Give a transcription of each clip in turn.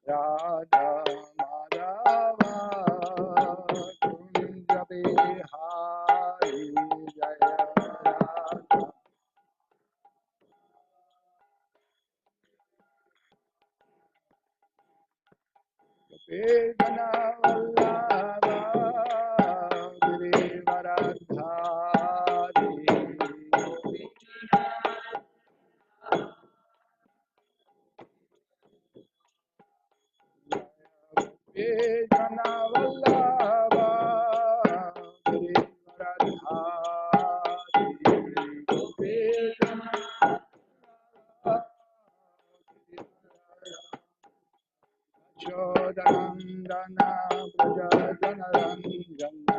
Radha Madhava Kunja Bihari Jaya Radha Vedana Vallabha Girivaradhari Vedana Vallabha Girivaradhari Vedana Chodandana Braja Janaranjana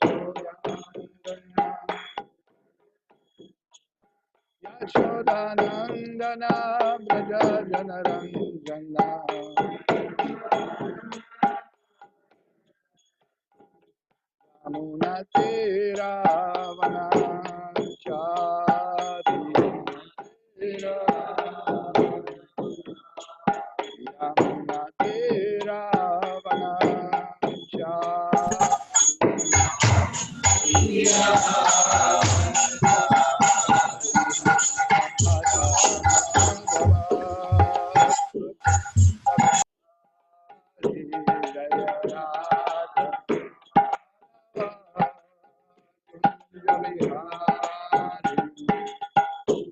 Chodandana Yashodanandana Braja Janaranjana Yamuna Tira Vanachari Tira Yamuna Tira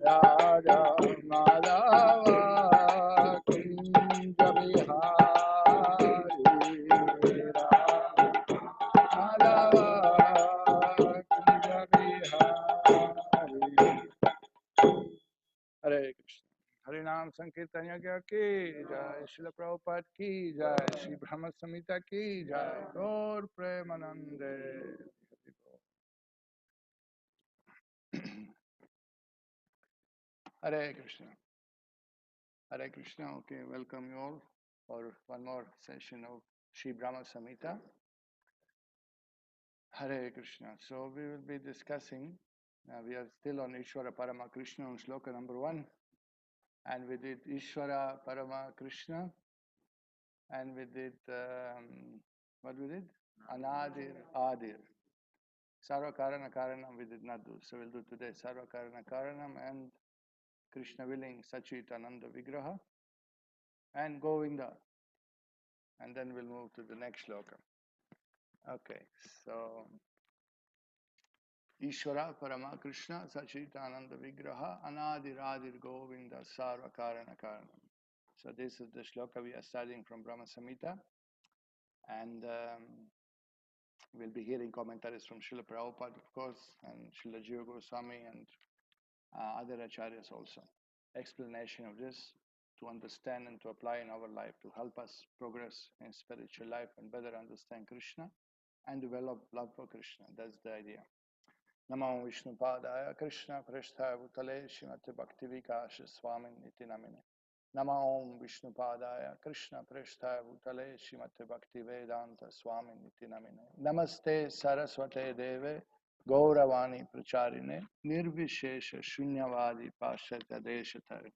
Radha Madhava Kunja Bihari Madhava Kunja Bihari Hare Krishna Hare Nam Sankirtan Yagya ki Jai Srila Prabhupada ki Jai Śrī Brahma-saṁhitā ki Jai Gaur Premanande Hare Krishna Hare Krishna. Okay, welcome you all for one more session of Śrī Brahma-saṁhitā. Hare Krishna. So we will be discussing, we are still on Ishvara Parama Krishna on Shloka number 1. And we did Ishvara Parama Krishna. And we did, what we did? Anadir, Adir. Sarva Karana Karanam we did not do. So we'll do today Sarva Karana Karanam and Krishna willing Sachitananda Vigraha and Govinda. And then we'll move to the next shloka. Okay, so Ishvara Parama Krishna Sachitananda Vigraha Anadir Adir Govinda Sarva Karana Karanam. So this is the shloka we are studying from Brahma-saṁhitā, and we'll be hearing commentaries from Srila Prabhupada, of course, and Srila Jiva Goswami and other acharyas also. Explanation of this to understand and to apply in our life to help us progress in spiritual life and better understand Krishna and develop love for Krishna. That's the idea. Namo Vishnu Padaya Krishna Prasthaya Bhutale Srimati Bhaktivikasha Swamin Niti Namine. Namo Vishnu Padaya Krishna Prasthaya Bhutale Srimati Bhaktivedanta Swamin Niti Namine. Namaste Saraswate Deve Gauravani Pracharine Nirvishesha Shunyavadi Paschatya Deshatare.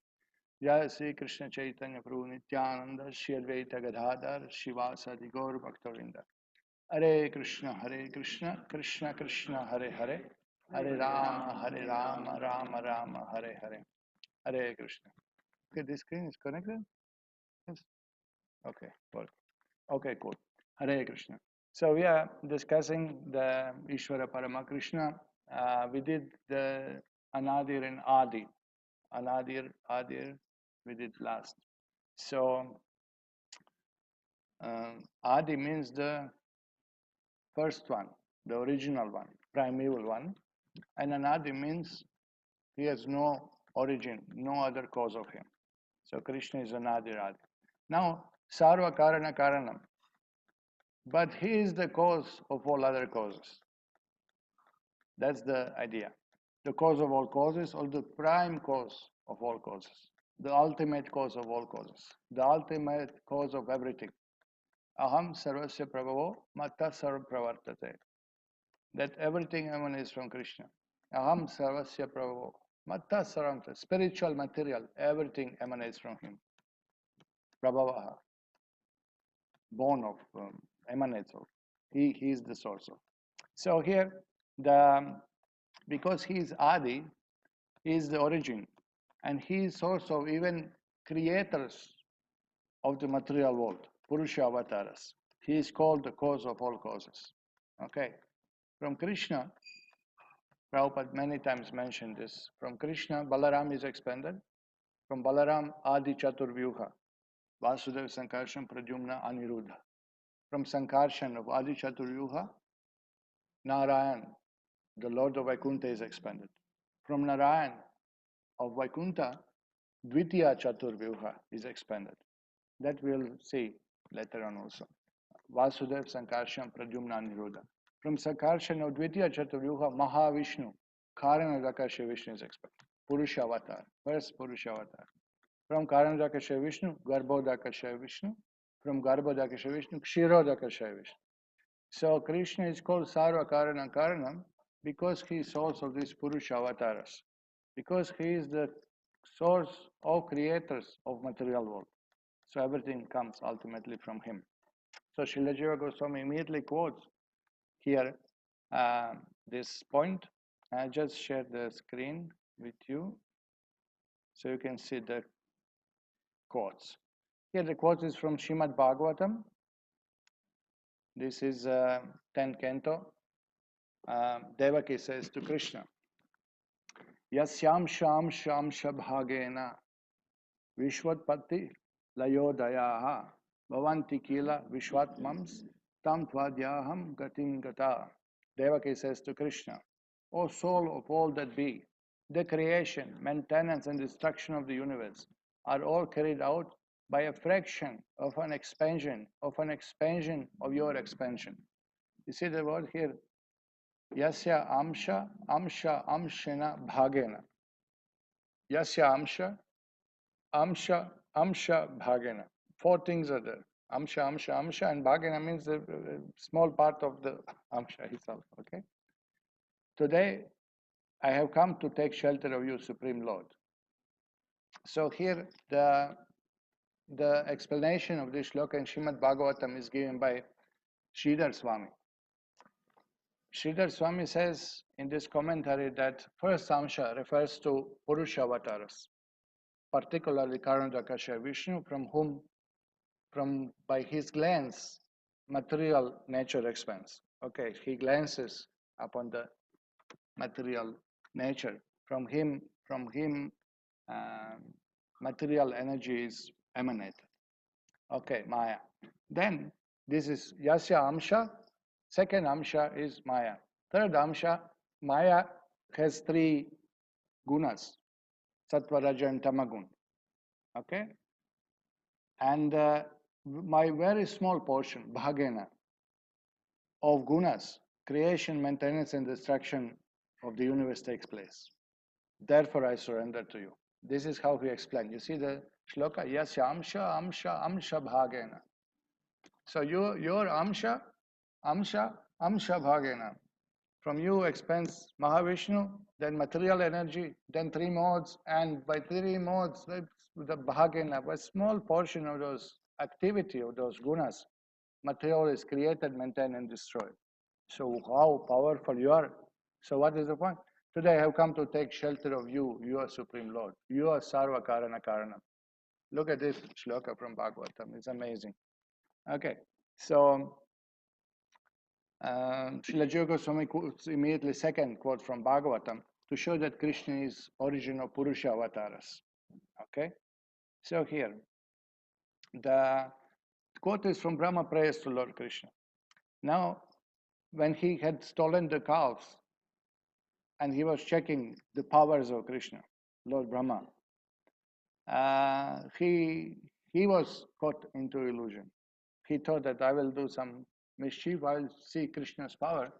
Jai Sri Krishna Chaitanya Prabhu Nityananda Shri Advaita Gadadhar Shivasadi Gaur Bhaktavinda. Hare Krishna Krishna Krishna Hare Hare Hare Rama Rama Rama Hare Hare. Hare Krishna. Okay, this screen is connected? Yes. Okay, work. Okay, cool. Hare Krishna. So we are discussing the Ishvara Parama Krishna. We did the Anadir and Adi. Anadir, Adir, we did last. So Adi means the first one, the original one, primeval one. And Anadi means he has no origin, no other cause of him. So Krishna is Anadi Adi. Now, Sarva Karana Karanam. But he is the cause of all other causes. That's the idea. The cause of all causes, or the prime cause of all causes. The ultimate cause of all causes. The ultimate cause of everything. Aham sarvasya prabhavo matta sarva pravartate. That everything emanates from Krishna. Aham sarvasya prabhavo matta sarvanta. Spiritual material, everything emanates from him. Prabhavaha. born of, emanates of. He is the source of. So here, because he is Adi, he is the origin, and he is source of even creators of the material world, Purusha avatars. He is called the cause of all causes. Okay, from Krishna, Prabhupada many times mentioned this. From Krishna, Balaram is expanded. From Balaram, Adi Chaturvyuha, Vasudeva Sankarshan Pradyumna Aniruddha. From Sankarshan of Adi Chaturvyuha, Narayan, the Lord of Vaikuntha, is expanded. From Narayan of Vaikuntha, Dvitiya Chaturvyuha is expanded. That we'll see later on also. Vasudeva Sankarshan Pradyumna Aniruddha. From Sankarshan of Dvitiya Chaturvyuha, Mahavishnu, Karanadakasha Vishnu is expanded. Purusha avatar, first Purusha avatar. From Karanadakasha Vishnu, Garbhodakasha Vishnu. From Garbhodakasha Vishnu, Kshirodakasha Vishnu. So Krishna is called Sarva Karana Karanam because he is source of these Purusha avatars. Because he is the source of creators of material world. So everything comes ultimately from him. So Srila Jiva Goswami immediately quotes here this point. I just shared the screen with you so you can see the quotes. Here the quote is from Srimad Bhagavatam. This is 10th canto. Devaki says to Krishna, Yasyam sham sham shabhagena vishwatpati layodayaha bhavanti kila vishwatmams tam tvadyaham gatim gata. Devaki says to Krishna, O soul of all that be, the creation, maintenance and destruction of the universe are all carried out by a fraction of an expansion of your expansion. You see the word here, Yasya amsha amshena bhagena. Yasya amsha bhagena. Four things are there. Amsha, and bhagena means the small part of the amsha itself. Okay. Today, I have come to take shelter of you, Supreme Lord. So here, the explanation of this shloka in Srimad Bhagavatam is given by Sridhar Swami. Sridhar Swami says in this commentary that first amsha refers to Purusha avatars, particularly Karanadakasha Vishnu, from by his glance, material nature expands. Okay, he glances upon the material nature. From him, material energy is emanated. Okay, Maya. Then this is Yasya Amsha. Second Amsha is Maya. Third Amsha, Maya has three gunas, Sattva, Raja and Tamagun. Okay? And my very small portion, Bhagena, of gunas, creation, maintenance and destruction of the universe takes place. Therefore I surrender to you. This is how he explained. You see the shloka, Yasya Amsha Bhagena. So your Amsha Bhagena. From you expands Mahavishnu, then material energy, then three modes, and by three modes, the Bhagena, a small portion of those activity of those gunas, material is created, maintained, and destroyed. So how powerful you are. So what is the point? Today I have come to take shelter of you, you are Supreme Lord. You are Sarva Karana Karanam. Look at this shloka from Bhagavatam. It's amazing. Okay, so Srila Jiva Goswami quotes immediately second quote from Bhagavatam to show that Krishna is origin of Purusha avatars. Okay, so here the quote is from Brahma prayers to Lord Krishna. Now, when he had stolen the calves and he was checking the powers of Krishna, Lord Brahma, he was caught into illusion. He thought that I will do some mischief, I will see Krishna's power,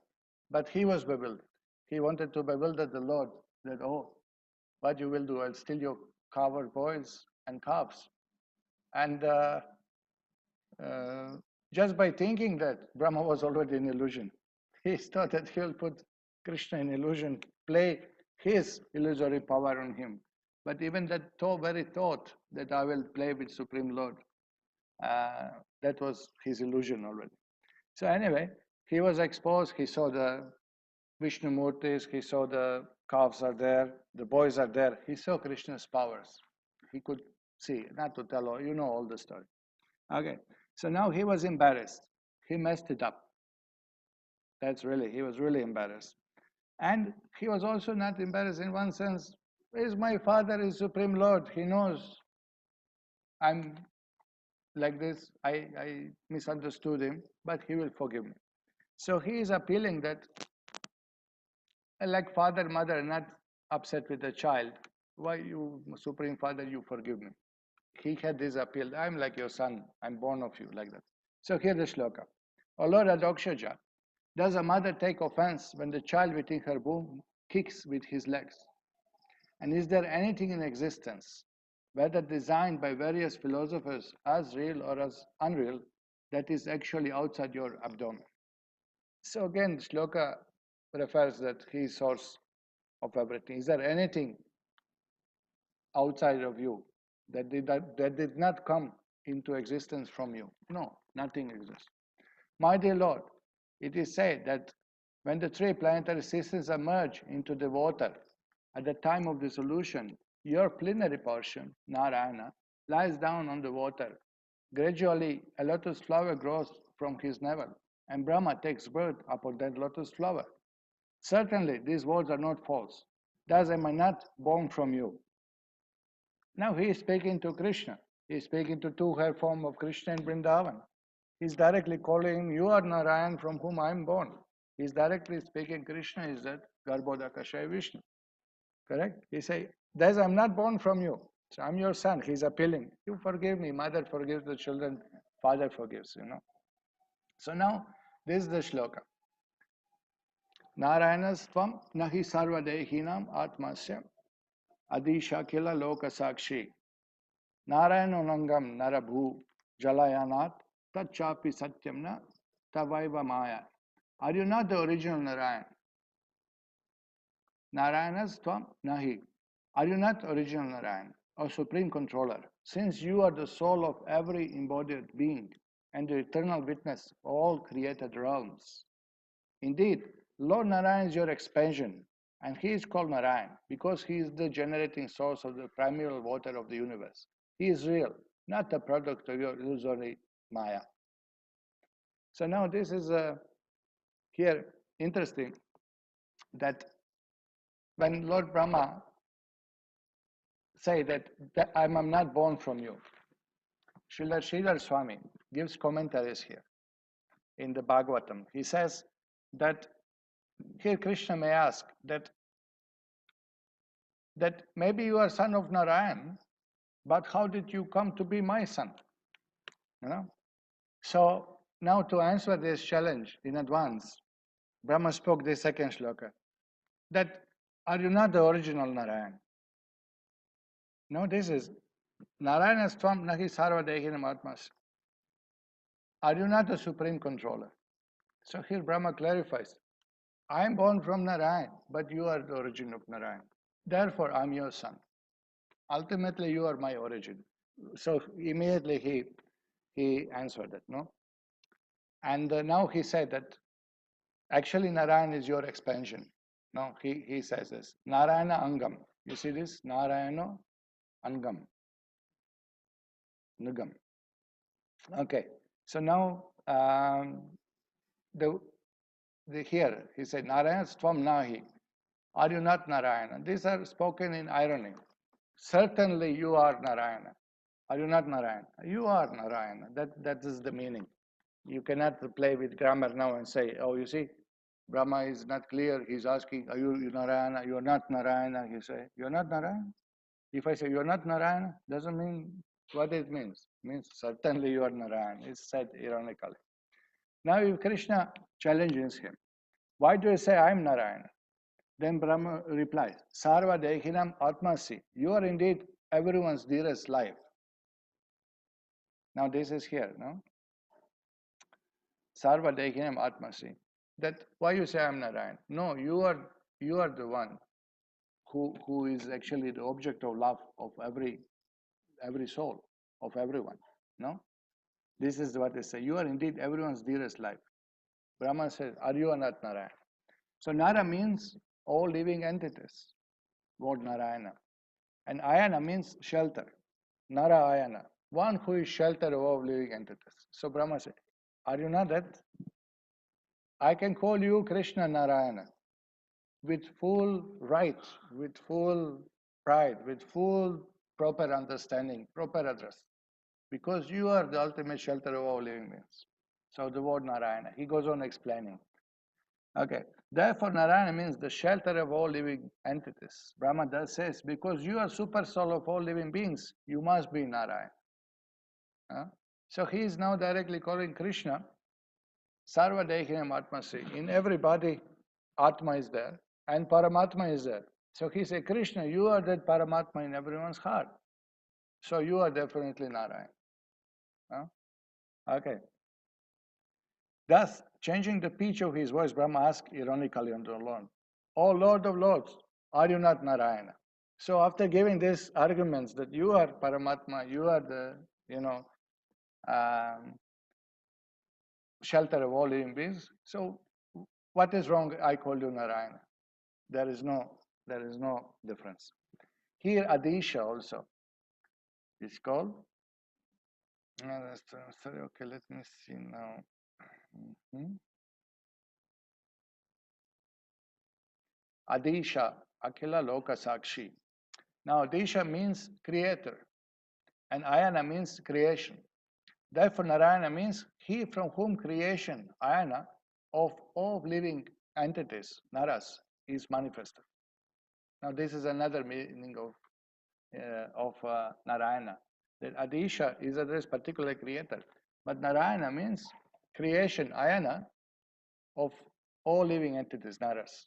but he was bewildered. He wanted to bewilder the Lord that, oh, what you will do, I'll steal your coward boys and calves. And just by thinking that, Brahma was already in illusion. He thought that he will put Krishna in illusion, play his illusory power on him. But even that very thought that I will play with Supreme Lord That was his illusion already. So anyway, he was exposed. He saw the Vishnu Murtis. He saw the calves are there. The boys are there. He saw Krishna's powers. He could see, not to tell all, you know all the story. Okay, so now he was embarrassed. He messed it up. He was really embarrassed. And he was also not embarrassed in one sense. Is my father is Supreme Lord. He knows I'm like this. I misunderstood him, but he will forgive me. So he is appealing that, like father, mother, not upset with the child. Why you, Supreme Father, you forgive me? He had this appeal. I'm like your son. I'm born of you, like that. So here the shloka. O Lord Adokshaja, does a mother take offense when the child within her womb kicks with his legs? And is there anything in existence, whether designed by various philosophers as real or as unreal, that is actually outside your abdomen? So again, shloka refers that he is source of everything. Is there anything outside of you that did not come into existence from you? No, nothing exists. My dear Lord, it is said that when the three planetary systems emerge into the water, at the time of dissolution, your plenary portion, Narayana, lies down on the water. Gradually, a lotus flower grows from his navel, and Brahma takes birth upon that lotus flower. Certainly, these words are not false. Thus am I not born from you. Now he is speaking to Krishna. He is speaking to two-hair form of Krishna in Vrindavan. He is directly calling, you are Narayan from whom I am born. He is directly speaking, Krishna is that Garbhodakashaya Vishnu. Correct? He say, thus I am not born from you. So I'm your son. He's appealing. You forgive me. Mother forgives the children. Father forgives, So now, this is the shloka. Narayanastvam nahi sarvadehinam atmasya adishakila lokasakshi Narayanonangam narabhu jalayanat tachapi satyamna tavaiva maya. Are you not the original Narayan? Narayanas tvam nahi. Are you not original Narayan or supreme controller? Since you are the soul of every embodied being and the eternal witness of all created realms. Indeed, Lord Narayan is your expansion, and he is called Narayan because he is the generating source of the primeval water of the universe. He is real, not a product of your illusory Maya. So now this is here interesting that when Lord Brahma say that I am not born from you, Srila Swami gives commentaries here in the Bhagavatam. He says that here Krishna may ask that maybe you are son of Narayan, but how did you come to be my son? So now to answer this challenge in advance, Brahma spoke the second shloka, that are you not the original Narayan? No, this is Narayana Stvam Nahi Sarvadehinam Atmas. Are you not the supreme controller? So here Brahma clarifies, I am born from Narayan, but you are the origin of Narayan. Therefore, I am your son. Ultimately, you are my origin. So immediately he answered that, no? And now he said that actually Narayan is your expansion. No, he says this. Narayana Angam. You see this? Narayana Angam. Nugam. Okay. So now here he said Narayana Stvam Nahi. Are you not Narayana? These are spoken in irony. Certainly you are Narayana. Are you not Narayana? You are Narayana. That is the meaning. You cannot play with grammar now and say, oh, you see, Brahma is not clear. He's asking, are you Narayana? You're not Narayana. You say, you're not Narayana? If I say you're not Narayana, doesn't mean what it means. It means certainly you are Narayana. It's said ironically. Now if Krishna challenges him, why do you say I'm Narayana? Then Brahma replies, Sarva Dehinam Atmasi. You are indeed everyone's dearest life. Now this is here, no? Sarva Dehinam Atmasi. That why you say I'm Narayan? No, you are the one who is actually the object of love of every soul, of everyone. No? This is what they say. You are indeed everyone's dearest life. Brahma says, are you or not Narayana? So Nara means all living entities, word Narayana. And Ayana means shelter. Nara Ayana, one who is shelter of all living entities. So Brahma said, are you not that? I can call you Krishna Narayana with full right, with full pride, with full proper understanding, proper address. Because you are the ultimate shelter of all living beings. So the word Narayana, he goes on explaining. Okay, therefore Narayana means the shelter of all living entities. Brahma thus says, because you are super soul of all living beings, you must be Narayana. So he is now directly calling Krishna Sarva Dehinam Atmasi. In every body, Atma is there and Paramatma is there. So he said, Krishna, you are that Paramatma in everyone's heart. So you are definitely Narayana. Okay. Thus, changing the pitch of his voice, Brahma asked ironically on the Lord, O Lord of Lords, are you not Narayana? So after giving these arguments that you are Paramatma, you are the, um, shelter of all living beings, so what is wrong? I call you Narayana. There is no difference. Here, Adisha also is called. Okay, let me see now. Adisha, Akila Loka Sakshi. Now, Adisha means creator, and Ayana means creation. Therefore, Narayana means he from whom creation, Ayana, of all living entities, Naras, is manifested. Now, this is another meaning of Narayana. That Adisha is addressed particularly creator, but Narayana means creation, Ayana, of all living entities, Naras,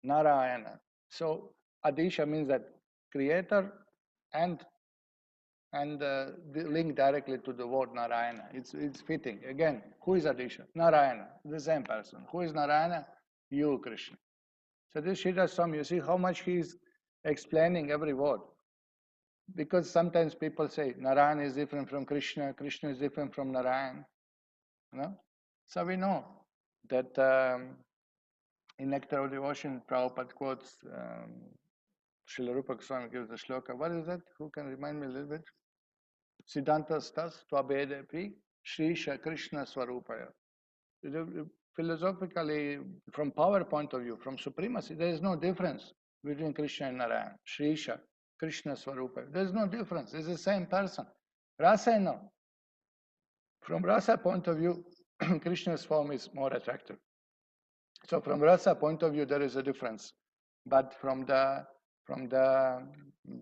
Narayana. So Adisha means that creator and the link directly to the word Narayana. It's fitting. Again, who is Adisha? Narayana, the same person. Who is Narayana? You, Krishna. So this Shri Swami, you see how much he is explaining every word. Because sometimes people say Narayana is different from Krishna, Krishna is different from Narayana. So we know that in Nectar of Devotion, Prabhupada quotes Srila Rupa Goswami gives the shloka. What is that? Who can remind me a little bit? Siddhanta stas tvabedepi Shri Krishna Swarupaya. Philosophically, from power point of view, from supremacy, there is no difference between Krishna and Narayana. Shri Krishna Swarupaya. There is no difference. It's the same person. Rasa, no. From rasa point of view, Krishna's form is more attractive. So from rasa point of view, there is a difference. But from the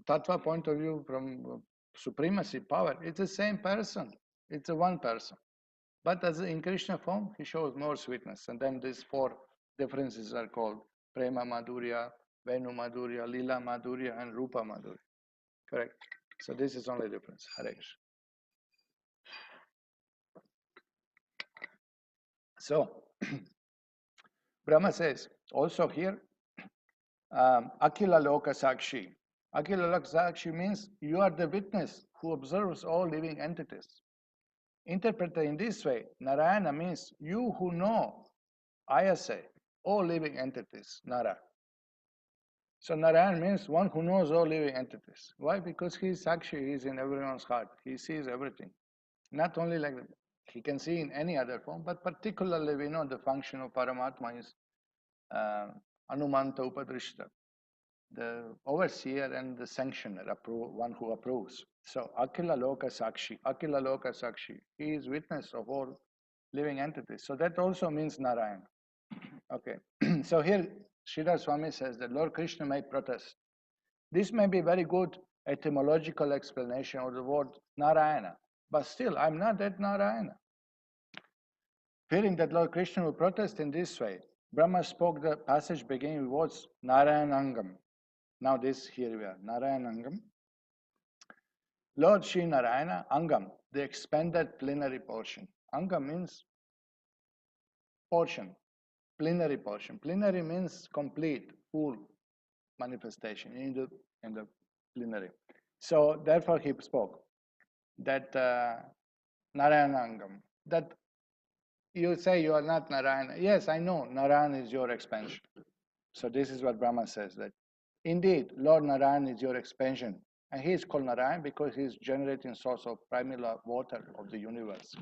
tattva point of view, from supremacy, power, it's the same person. It's a one person. But as in Krishna form, he shows more sweetness. And then these four differences are called Prema Madhurya, Venu Madhurya, Lila Madhurya, and Rupa Madhurya. Correct. So this is only difference. Hare Krishna. So, Brahma says, also here, Akila Loka Sakshi. Akila Loka Sakshi means you are the witness who observes all living entities. Interpreted in this way, Narayana means you who know, Ayase, all living entities, Nara. So Narayana means one who knows all living entities. Why? Because he is Sakshi, he is in everyone's heart. He sees everything. Not only like that, he can see in any other form, but particularly we know the function of Paramatma is Anumanta Upadrishta, the overseer and the sanctioner, one who approves. So Akila Loka Sakshi, Akila Loka Sakshi, he is witness of all living entities. So that also means Narayan. Okay, so here Sridhar Swami says that Lord Krishna may protest. This may be very good etymological explanation of the word Narayana, but still I'm not that Narayana. Fearing that Lord Krishna will protest in this way, Brahma spoke the passage beginning with words Narayanangam. Now this, here we are, Narayanangam. Lord Sri Narayana, Angam, the expanded plenary portion. Angam means portion, plenary portion. Plenary means complete, full manifestation in the plenary. So therefore he spoke that Narayanangam. That you say you are not Narayana. Yes, I know, Narayana is your expansion. So this is what Brahma says, that indeed, Lord Narayan is your expansion. And he is called Narayan because he is generating source of primal water of the universe.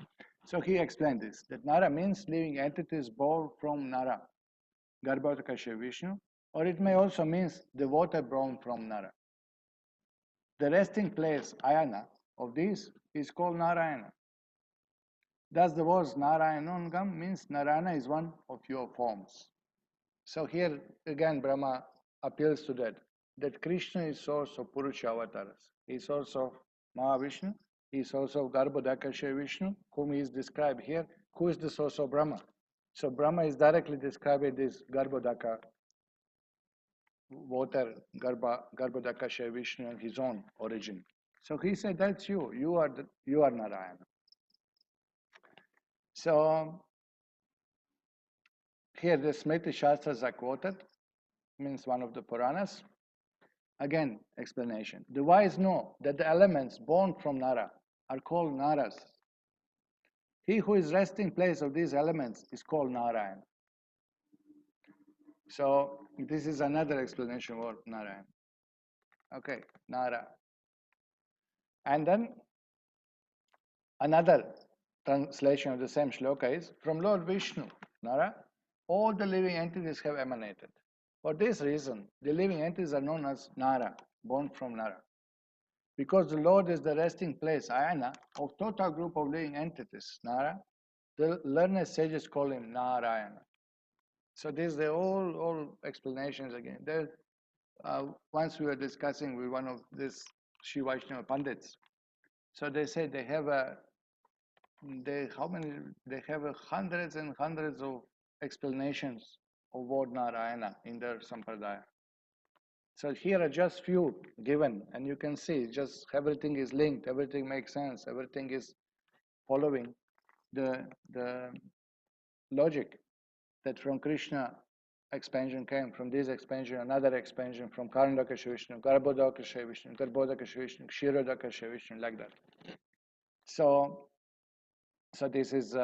So he explained this, that Nara means living entities born from Nara, Garbhodakasha Vishnu, or it may also means the water born from Nara. The resting place, Ayana, of this is called Narayana. Thus the words Narayanangam means Narayana is one of your forms. So here again Brahma appeals to that Krishna is source of Purusha avatars. He is source of Mahavishnu. He is source of Garbhodakasha Vishnu, whom is described here, who is the source of Brahma. So Brahma is directly describing this Garbhodaka water, Garbhodakasha Vishnu and his own origin. So he said, that's you. You are Narayana. So here the Smriti Shastras are quoted, means one of the Puranas. Again, explanation. The wise know that the elements born from Nara are called Naras. He who is resting place of these elements is called Narayan. So this is another explanation of Narayan. Okay, Nara. And then another translation of the same shloka is, from Lord Vishnu, Nara, all the living entities have emanated. For this reason, the living entities are known as Nara, born from Nara. Because the Lord is the resting place, Ayana, of total group of living entities, Nara, the learned sages call him Narayana. So these are all explanations again. There, once we were discussing with one of these Śrī Vaishnava Pandits, so they say they have hundreds and hundreds of explanations of word Narayana in their sampradaya. So here are just few given, and you can see just everything is linked, everything makes sense, everything is following the logic that from Krishna expansion came, from this expansion, another expansion, from Karandakasha Vishnu, Garbhodakasha Vishnu, Garbhodakasha Vishnu, Kshirodakasha Vishnu, like that. So this is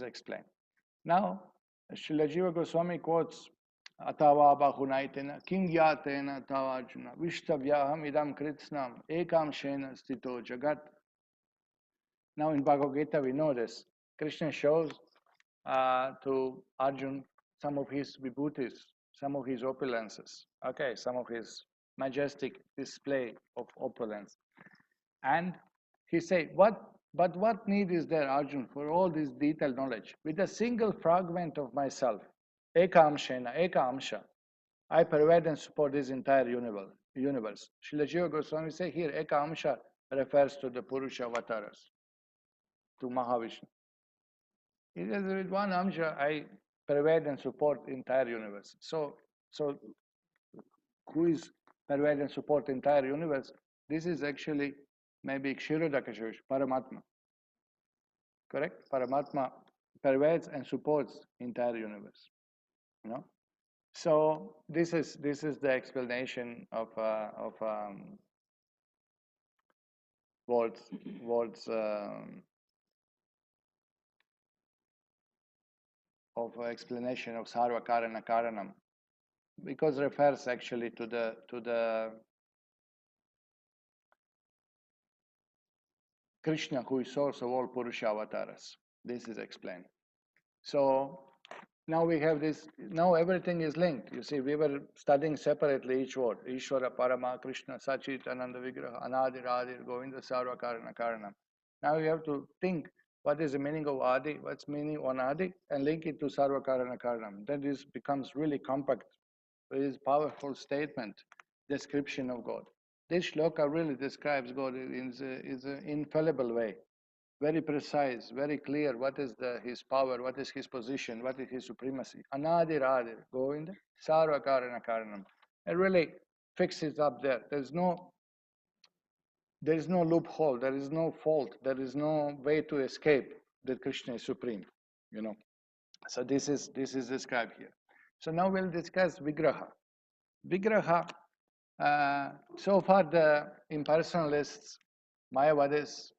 explained. Now, Srila Jiva Goswami quotes Atava Bahunaitena Kim Yatena Tavajuna Vishtavyaham Idam Kritsnam Ekam Shena Stito Jagat. Now in Bhagavad Gita we know this. Krishna shows to Arjun some of his vibhutis, some of his opulences, okay, some of his majestic display of opulence. And he said, but what need is there, Arjun, for all this detailed knowledge? With a single fragment of myself, Eka Amshena, Eka Amsha, I pervade and support this entire universe. Srila Jiva Goswami say here, Eka Amsha refers to the Purusha avatars, to Mahavishnu. He says, with one Amsha, I pervade and support the entire universe. So who is pervade and support the entire universe? This is actually maybe Kshirodakasha, Paramatma. Correct? Paramatma pervades and supports entire universe. You know? So this is the explanation of words of explanation of Sarva Karana Karanam, because refers actually to the Krishna, who is source of all Purusha avatars. This is explained. So now we have this, now everything is linked. You see, we were studying separately each word. Ishvara, Parama, Krishna, Sachit, Ananda, Vigraha, Anadi, Radhi, Govinda, Sarva, Karana, Karanam. Now you have to think what is the meaning of Adi, what's meaning on Adi, and link it to Sarva, Karana, Karanam. Then this becomes really compact. It is powerful statement, description of God. This shloka really describes God in an infallible way. Very precise, very clear what is his power, what is his position, what is his supremacy. Anadi Radhi, Govinda, Sarva Karana Karanam. It really fixes up there. There is no loophole, there is no fault, there is no way to escape that Krishna is supreme, you know. So this is described here. So now we'll discuss Vigraha. Vigraha, so far the impersonalists, Mayavadis,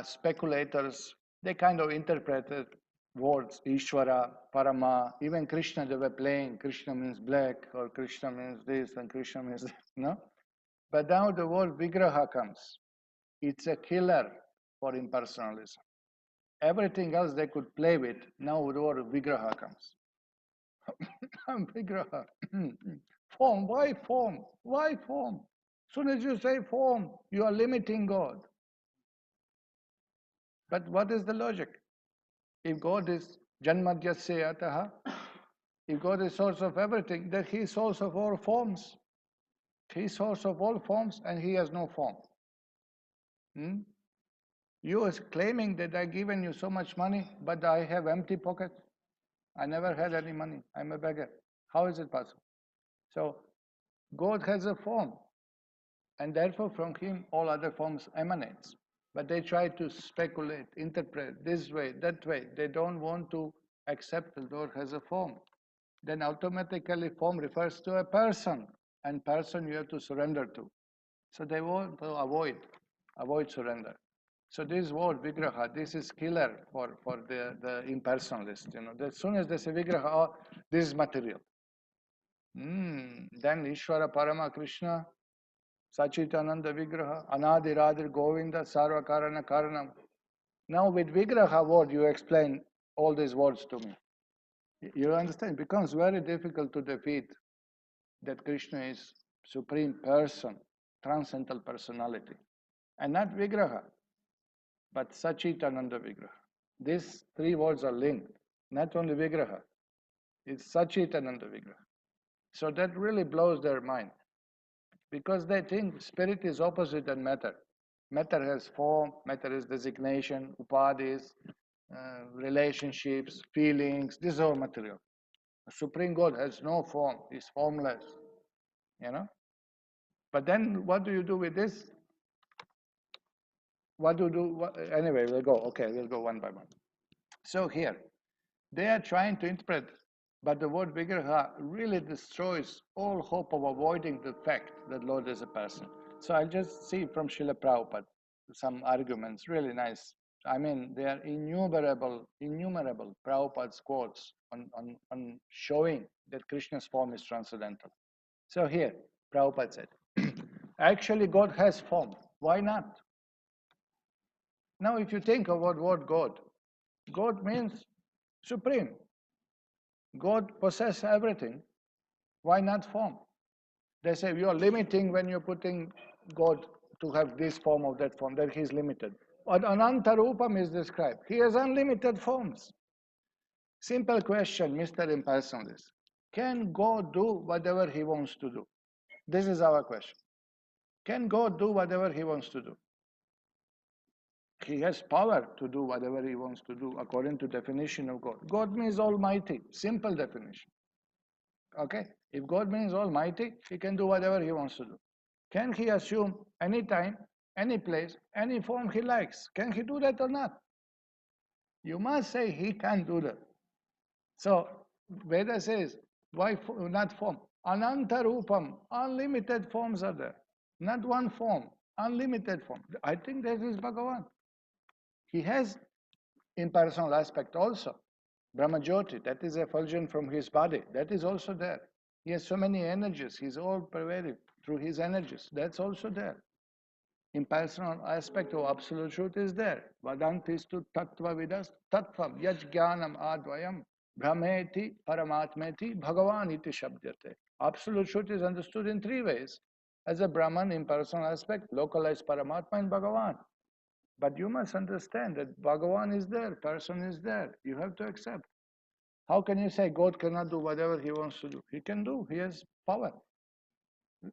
speculators, they kind of interpreted words, Ishvara, Parama, even Krishna, they were playing, Krishna means black, or Krishna means this, and Krishna means that, no? But now the word Vigraha comes. It's a killer for impersonalism. Everything else they could play with, now the word Vigraha comes. Vigraha. Form, why form? Why form? Soon as you say form, you are limiting God. But what is the logic? If God is Janmadhyasya Ataha, if God is source of everything, then He is source of all forms. He is source of all forms and He has no form. You are claiming that I've given you so much money, but I have empty pockets. I never had any money. I'm a beggar. How is it possible? So God has a form, and therefore from Him all other forms emanates. But they try to speculate, interpret this way, that way. They don't want to accept that God has a form. Then automatically form refers to a person, and person you have to surrender to. So they want to avoid surrender. So this word Vigraha, this is killer for the impersonalist. As soon as they say Vigraha, oh, this is material. Then Ishvara Parama Krishna, Sachitananda Vigraha, Anadi Radhir Govinda, Sarva Karana Karanam. Now with Vigraha word, you explain all these words to me. You understand? It becomes very difficult to defeat that Krishna is supreme person, transcendental personality. And not Vigraha, but Sachitananda Vigraha. These three words are linked, not only Vigraha, it's Sachitananda Vigraha. So that really blows their mind, because they think spirit is opposite than matter. Matter has form, matter is designation, upadhis, relationships, feelings, this is all material. The Supreme God has no form, he's formless, But then what do you do with this? What do you do? Anyway, we'll go one by one. So here, they are trying to interpret, but the word Vigraha really destroys all hope of avoiding the fact that Lord is a person. So I'll just see from Srila Prabhupada some arguments, really nice. I mean, there are innumerable Prabhupada's quotes on showing that Krishna's form is transcendental. So here, Prabhupada said, actually God has form. Why not? Now, if you think about word God, God means supreme. God possesses everything. Why not form? They say you are limiting when you're putting God to have this form or that form, that He's limited. But Ananta Rupam is described. He has unlimited forms. Simple question, Mr. Impersonalist. Can God do whatever He wants to do? This is our question. Can God do whatever He wants to do? He has power to do whatever He wants to do according to definition of God. God means almighty, simple definition. Okay? If God means almighty, He can do whatever He wants to do. Can He assume any time, any place, any form He likes? Can He do that or not? You must say He can do that. So, Veda says, why not form? Ananta Rupam, unlimited forms are there. Not one form, unlimited form. I think that is Bhagavan. He has impersonal aspect also. Brahmajyoti, that is effulgent from his body, that is also there. He has so many energies, he's all pervaded through his energies, that's also there. Impersonal aspect of absolute truth is there. Vadantistu tattva vidas tattvam yaj jnanam advayam brahmeti paramatmeti bhagavan iti shabdyate. Absolute truth is understood in three ways. As a Brahman, impersonal aspect, localized Paramatma and Bhagavan. But you must understand that Bhagavan is there, person is there. You have to accept. How can you say God cannot do whatever He wants to do? He can do, He has power.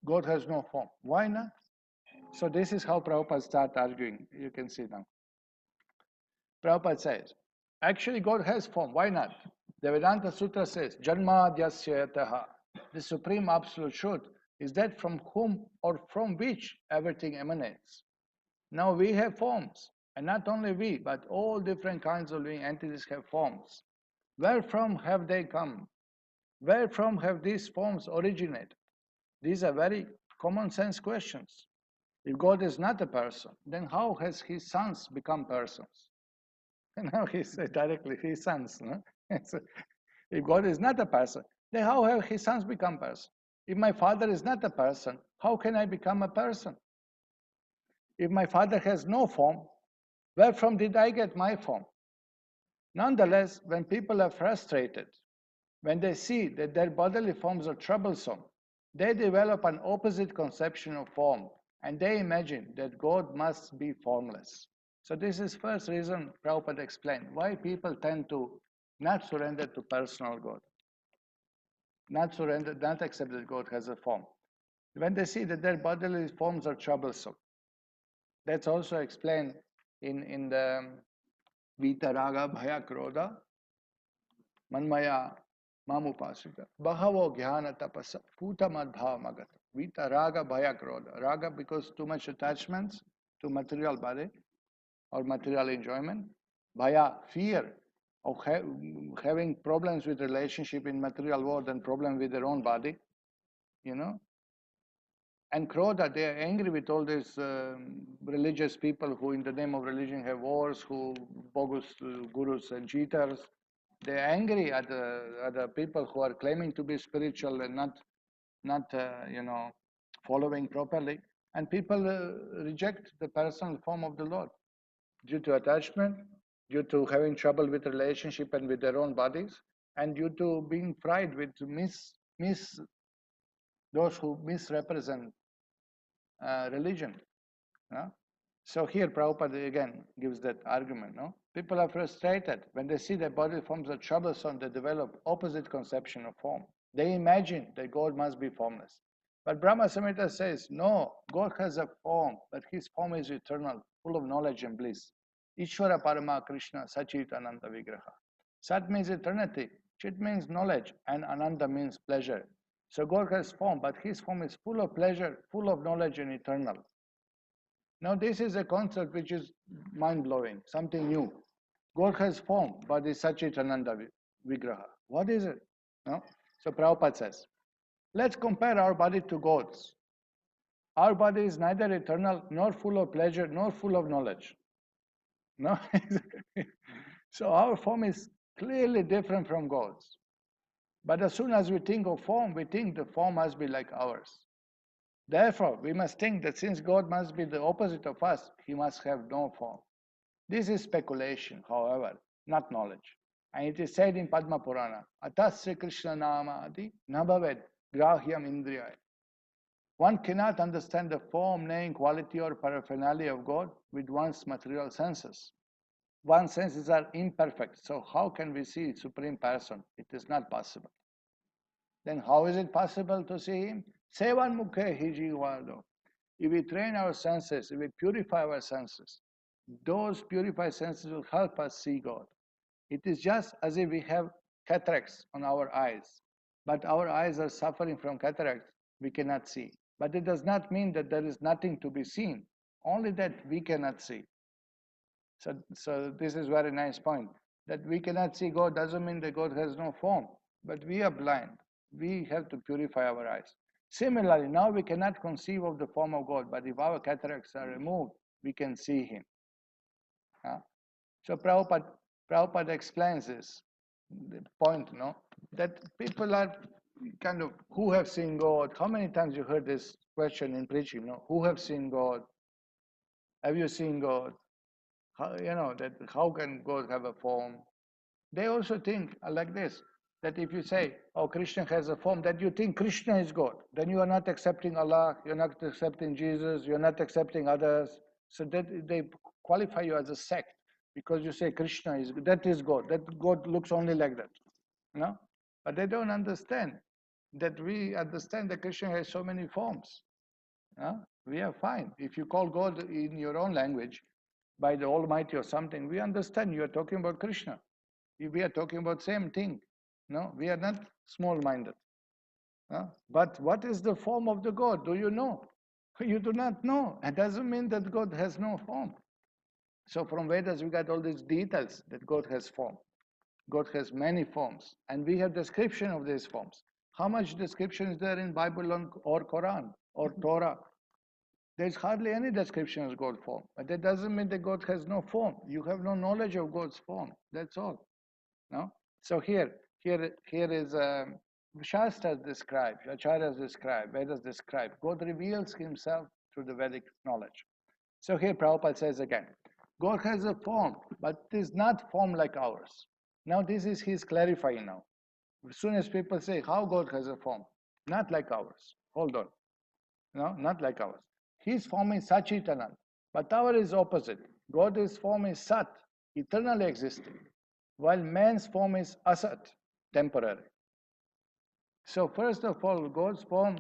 God has no form. Why not? So this is how Prabhupada starts arguing. You can see now. Prabhupada says, actually God has form. Why not? The Vedanta Sutra says, Janmadhyasya yataha. The supreme absolute truth is that from whom or from which everything emanates. Now we have forms. And not only we, but all different kinds of living entities have forms. Where from have they come? Where from have these forms originated? These are very common sense questions. If God is not a person, then how has his sons become persons? And now he said directly, his sons. No? So, if God is not a person, then how have his sons become persons? If my father is not a person, how can I become a person? If my father has no form, where from did I get my form? Nonetheless, when people are frustrated, when they see that their bodily forms are troublesome, they develop an opposite conception of form and they imagine that God must be formless. So this is first reason Prabhupada explained why people tend to not surrender to personal God, not surrender, not accept that God has a form. When they see that their bodily forms are troublesome, that's also explained in the Vita Raga Bhaya Krodha Manmaya Mamupasita Bahavo Jnana Tapasa Puta Madbhava Magat Vita Raga Bhaya Krodha. Raga because too much attachments to material body or material enjoyment. Bhaya fear of having problems with relationship in material world and problem with their own body, you know. And Krodha, they are angry with all these religious people who in the name of religion have wars, who bogus gurus and cheaters. They are angry at the people who are claiming to be spiritual and not following properly. And people reject the personal form of the Lord due to attachment, due to having trouble with relationship and with their own bodies, and due to being fried with those who misrepresent religion. No? So here Prabhupada again gives that argument. No? People are frustrated when they see that body forms are troublesome, they develop opposite conception of form. They imagine that God must be formless. But Brahma-saṁhitā says, no, God has a form, but his form is eternal, full of knowledge and bliss. Ishvara Parama Krishna Sachit Ananda Vigraha. Sat means eternity, Chit means knowledge, and Ananda means pleasure. So God has form, but his form is full of pleasure, full of knowledge and eternal. Now this is a concept which is mind-blowing, something new. God has form, but is Sachitananda Vigraha. What is it? No? So Prabhupada says, let's compare our body to God's. Our body is neither eternal, nor full of pleasure, nor full of knowledge. No? So our form is clearly different from God's. But as soon as we think of form, we think the form must be like ours. Therefore, we must think that since God must be the opposite of us, he must have no form. This is speculation, however, not knowledge. And it is said in Padma Purana, Atasya Krishna Nama Adi Nabhaved Grahyam Indriyai. One cannot understand the form, name, quality, or paraphernalia of God with one's material senses. One's senses are imperfect, so how can we see Supreme Person? It is not possible. Then how is it possible to see him? Sevan mukhe hi jivado. If we train our senses, if we purify our senses, those purified senses will help us see God. It is just as if we have cataracts on our eyes, but our eyes are suffering from cataracts, we cannot see. But it does not mean that there is nothing to be seen, only that we cannot see. So this is very nice point. That we cannot see God doesn't mean that God has no form, but we are blind. We have to purify our eyes. Similarly, now we cannot conceive of the form of God, but if our cataracts are removed, we can see him. So Prabhupada explains this the point, that people are kind of, who have seen God? How many times you heard this question in preaching? Who have seen God? Have you seen God? That how can God have a form? They also think like this, that if you say, oh, Krishna has a form, that you think Krishna is God, then you are not accepting Allah, you're not accepting Jesus, you're not accepting others. So that they qualify you as a sect because you say Krishna is that is God, that God looks only like that. But they don't understand that we understand that Krishna has so many forms. We are fine. If you call God in your own language, by the Almighty or something, we understand you are talking about Krishna. We are talking about same thing. No, we are not small-minded. But what is the form of the God? Do you know? You do not know. It doesn't mean that God has no form. So from Vedas we got all these details that God has form. God has many forms, and we have description of these forms. How much description is there in Bible or Quran or Torah? There's hardly any description of God's form. But that doesn't mean that God has no form. You have no knowledge of God's form. That's all. No? So here is Shastras describe, Acharyas describe, Vedas describe. God reveals himself through the Vedic knowledge. So here Prabhupada says again, God has a form, but it is not form like ours. Now this is he's clarifying now. As soon as people say how God has a form, not like ours. Hold on. No, not like ours. His form is Sachitanand, but our is opposite. God's form is Sat, eternally existing, while man's form is Asat, temporary. So first of all, God's form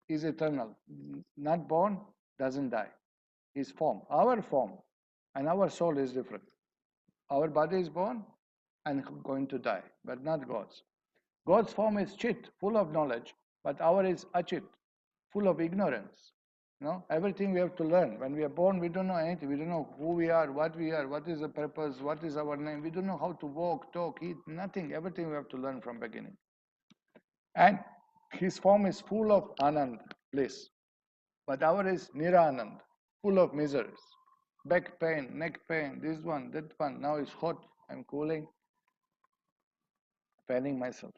is eternal. Not born, doesn't die. His form, our form, and our soul is different. Our body is born and going to die, but not God's. God's form is Chit, full of knowledge, but our is Achit, full of ignorance. No, everything we have to learn. When we are born, we don't know anything. We don't know who we are, what is the purpose, what is our name. We don't know how to walk, talk, eat, nothing. Everything we have to learn from beginning. And his form is full of Anand, bliss. But our is Niranand, full of miseries. Back pain, neck pain, this one, that one. Now it's hot, I'm cooling, fanning myself.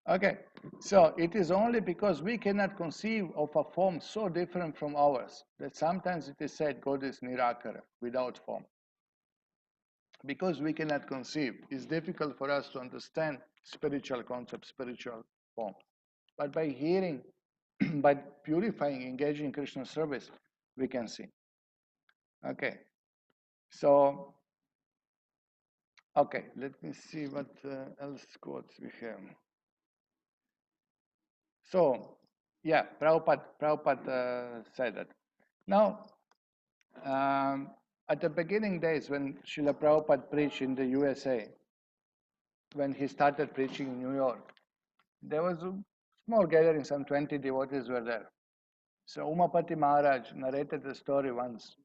Okay, so it is only because we cannot conceive of a form so different from ours that sometimes it is said God is Nirakara, without form. Because we cannot conceive, it's difficult for us to understand spiritual concepts, spiritual form. But by hearing, by purifying, engaging in Krishna service, we can see. Okay, so, okay, let me see what else quotes we have. So, yeah, Prabhupada said that. Now, at the beginning days when Srila Prabhupada preached in the USA, when he started preaching in New York, there was a small gathering, some 20 devotees were there. So Umapati Maharaj narrated the story once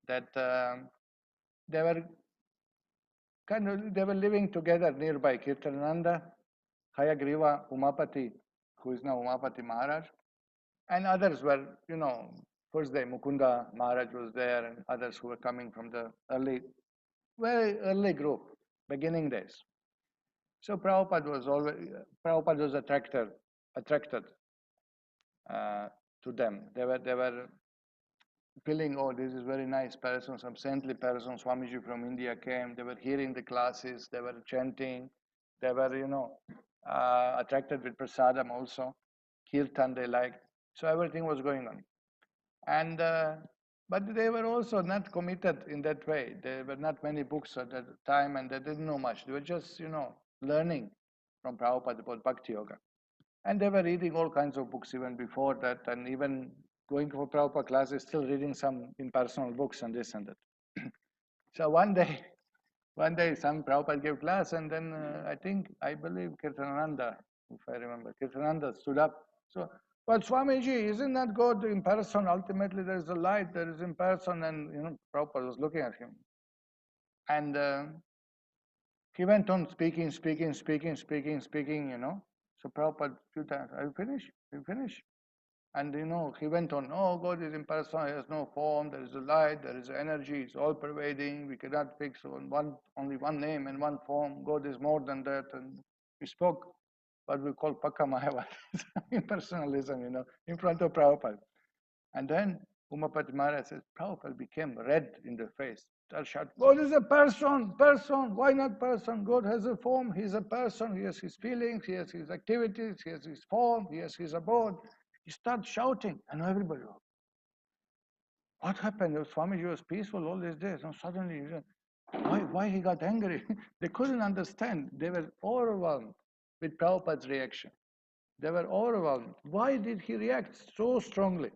that they were living together nearby, Kirtananda, Hayagriva, Umapati, who is now Umapati Maharaj, and others were, first day Mukunda Maharaj was there, and others who were coming from the very early group, beginning days. So Prabhupada was attracted to them. They were feeling, oh, this is very nice person, some saintly person. Swamiji from India came. They were hearing the classes. They were chanting. They were, attracted with prasadam also. Kirtan they liked. So everything was going on. And but they were also not committed in that way. There were not many books at that time, and they didn't know much. They were just, learning from Prabhupada about Bhakti Yoga. And they were reading all kinds of books even before that, and even going for Prabhupada classes, still reading some impersonal books and this and that. So one day some Prabhupada gave class, and then I believe Kirtananda, if I remember, Kirtananda stood up. So, but Swamiji, isn't that God in person? Ultimately, there is a light, there is in person, and Prabhupada was looking at him. And he went on speaking, So Prabhupada, few times, are you finished? And he went on, oh, God is impersonal, he has no form, there is a light, there is energy, it's all pervading, we cannot fix on only one name and one form, God is more than that. And we spoke what we call Pakka Mayavad, impersonalism, in front of Prabhupada. And then Umapati Maharaj says, Prabhupada became red in the face. Shout, God is a person, why not person? God has a form, he's a person, he has his feelings, he has his activities, he has his form, he has his abode. He starts shouting, and everybody, what happened? Swamiji was peaceful all these days, and suddenly, why he got angry? They couldn't understand. They were overwhelmed with Prabhupada's reaction. They were overwhelmed. Why did he react so strongly?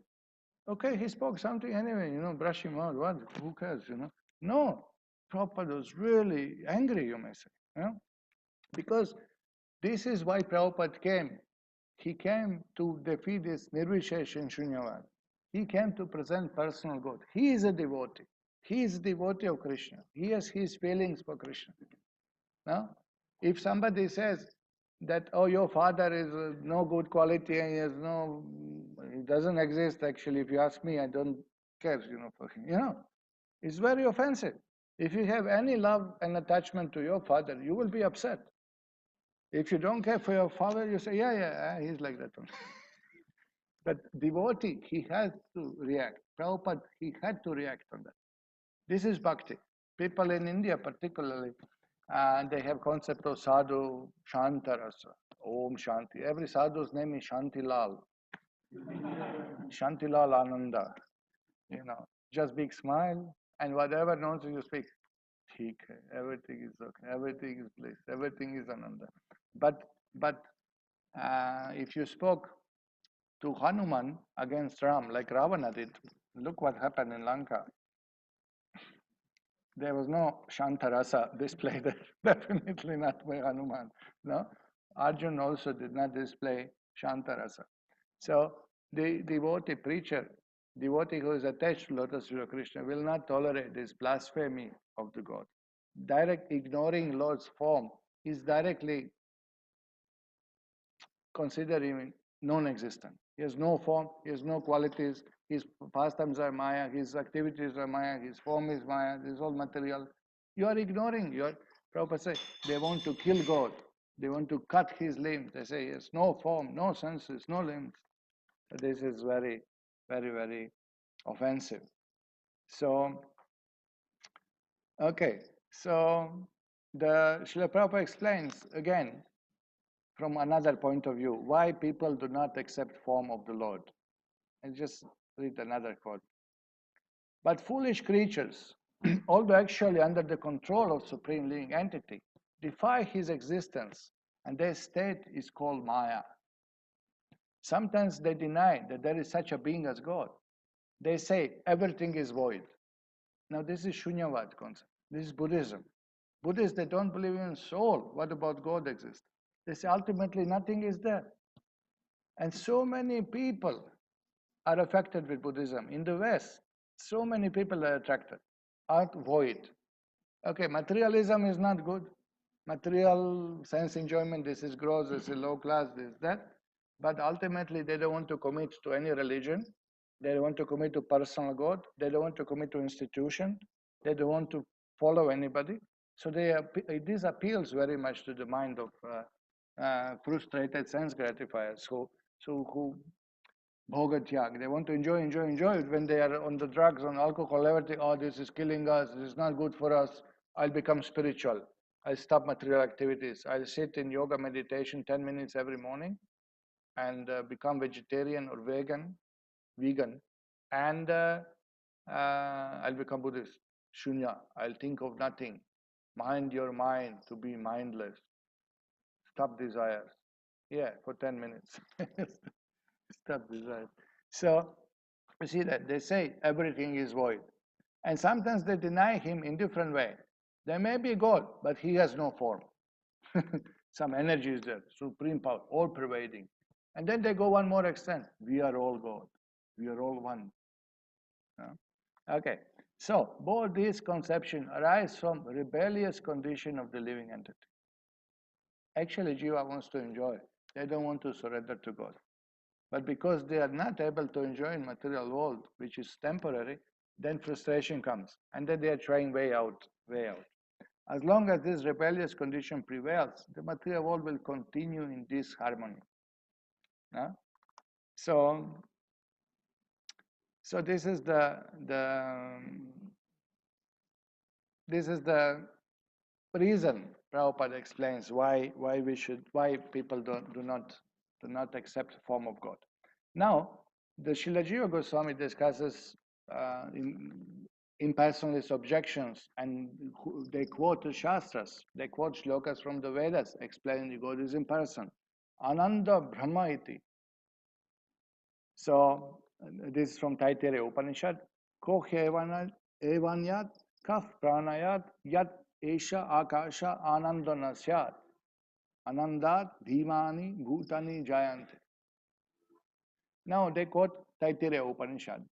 Okay, he spoke something anyway, brush him out. What? Who cares, No, Prabhupada was really angry, you may say, because this is why Prabhupada came. He came to defeat this Nirvishesh and Shunyavad. He came to present personal God. He is a devotee. He is a devotee of Krishna. He has his feelings for Krishna. Now, if somebody says that, oh, your father is no good quality and he doesn't exist actually. If you ask me, I don't care, for him. It's very offensive. If you have any love and attachment to your father, you will be upset. If you don't care for your father, you say, yeah, he's like that one. But devotee, he has to react. Prabhupada, he had to react on that. This is bhakti. People in India particularly, they have concept of sadhu, shantarasa, om shanti. Every sadhu's name is Shantilal. Shantilal Ananda. Just big smile and whatever nonsense you speak. ठीक है, everything is okay, everything is bliss, everything is ananda. But if you spoke to Hanuman against Ram like Ravana did, look what happened in Lanka. There was no Shantarasa displayed there, definitely not by Hanuman. No, Arjun also did not display Shantarasa. So the devotee preacher, devotee who is attached to Lotus Feet of Krishna will not tolerate this blasphemy of the God. Direct ignoring Lord's form is directly considering non-existent. He has no form, he has no qualities, his pastimes are Maya, his activities are Maya, his form is Maya, this is all material. You are ignoring. Prabhupada says they want to kill God. They want to cut his limbs. They say he has no form, no senses, no limbs. This is very, very, very offensive. So, okay, so the Srila Prabhupada explains again from another point of view why people do not accept form of the Lord. And just read another quote. But foolish creatures, although actually under the control of Supreme Living Entity, defy his existence, and their state is called Maya. Sometimes they deny that there is such a being as God. They say everything is void. Now this is Shunyavad concept. This is Buddhism. Buddhists, they don't believe in soul. What about God exists? They say ultimately nothing is there. And so many people are affected with Buddhism. In the West, so many people are attracted, are void. Okay, materialism is not good. Material sense enjoyment, this is gross, this is low class, this, that. But ultimately, they don't want to commit to any religion. They don't want to commit to personal God. They don't want to commit to institution. They don't want to follow anybody. So this appeals very much to the mind of frustrated sense gratifiers who bhogatyag. They want to enjoy it. When they are on the drugs, on alcohol, everything, oh, this is killing us, this is not good for us. I'll become spiritual. I'll stop material activities. I'll sit in yoga meditation 10 minutes every morning and become vegetarian or vegan, and I'll become Buddhist. Shunya, I'll think of nothing. Mind your mind to be mindless. Stop desires. Yeah, for 10 minutes. Stop desires. So, you see that they say everything is void. And sometimes they deny him in different way. There may be God, but he has no form. Some energy is there, supreme power, all pervading. And then they go one more extent. We are all God. We are all one. Okay. So both these conceptions arise from rebellious condition of the living entity. Actually, Jiva wants to enjoy. They don't want to surrender to God. But because they are not able to enjoy in material world, which is temporary, then frustration comes. And then they are trying way out. As long as this rebellious condition prevails, the material world will continue in disharmony. So this is the reason Prabhupada explains why people do not accept the form of God. Now, the Srila Jiva Goswami discusses impersonalist objections, and they quote the Shastras, they quote shlokas from the Vedas explaining God is impersonal. Ananda Brahma iti. So, this is from Taittiriya Upanishad. Ko evanyat kaf pranayat yat esha akasha anandana syat. Anandat dhimani bhutani jayante. Now they quote Taittiriya Upanishad.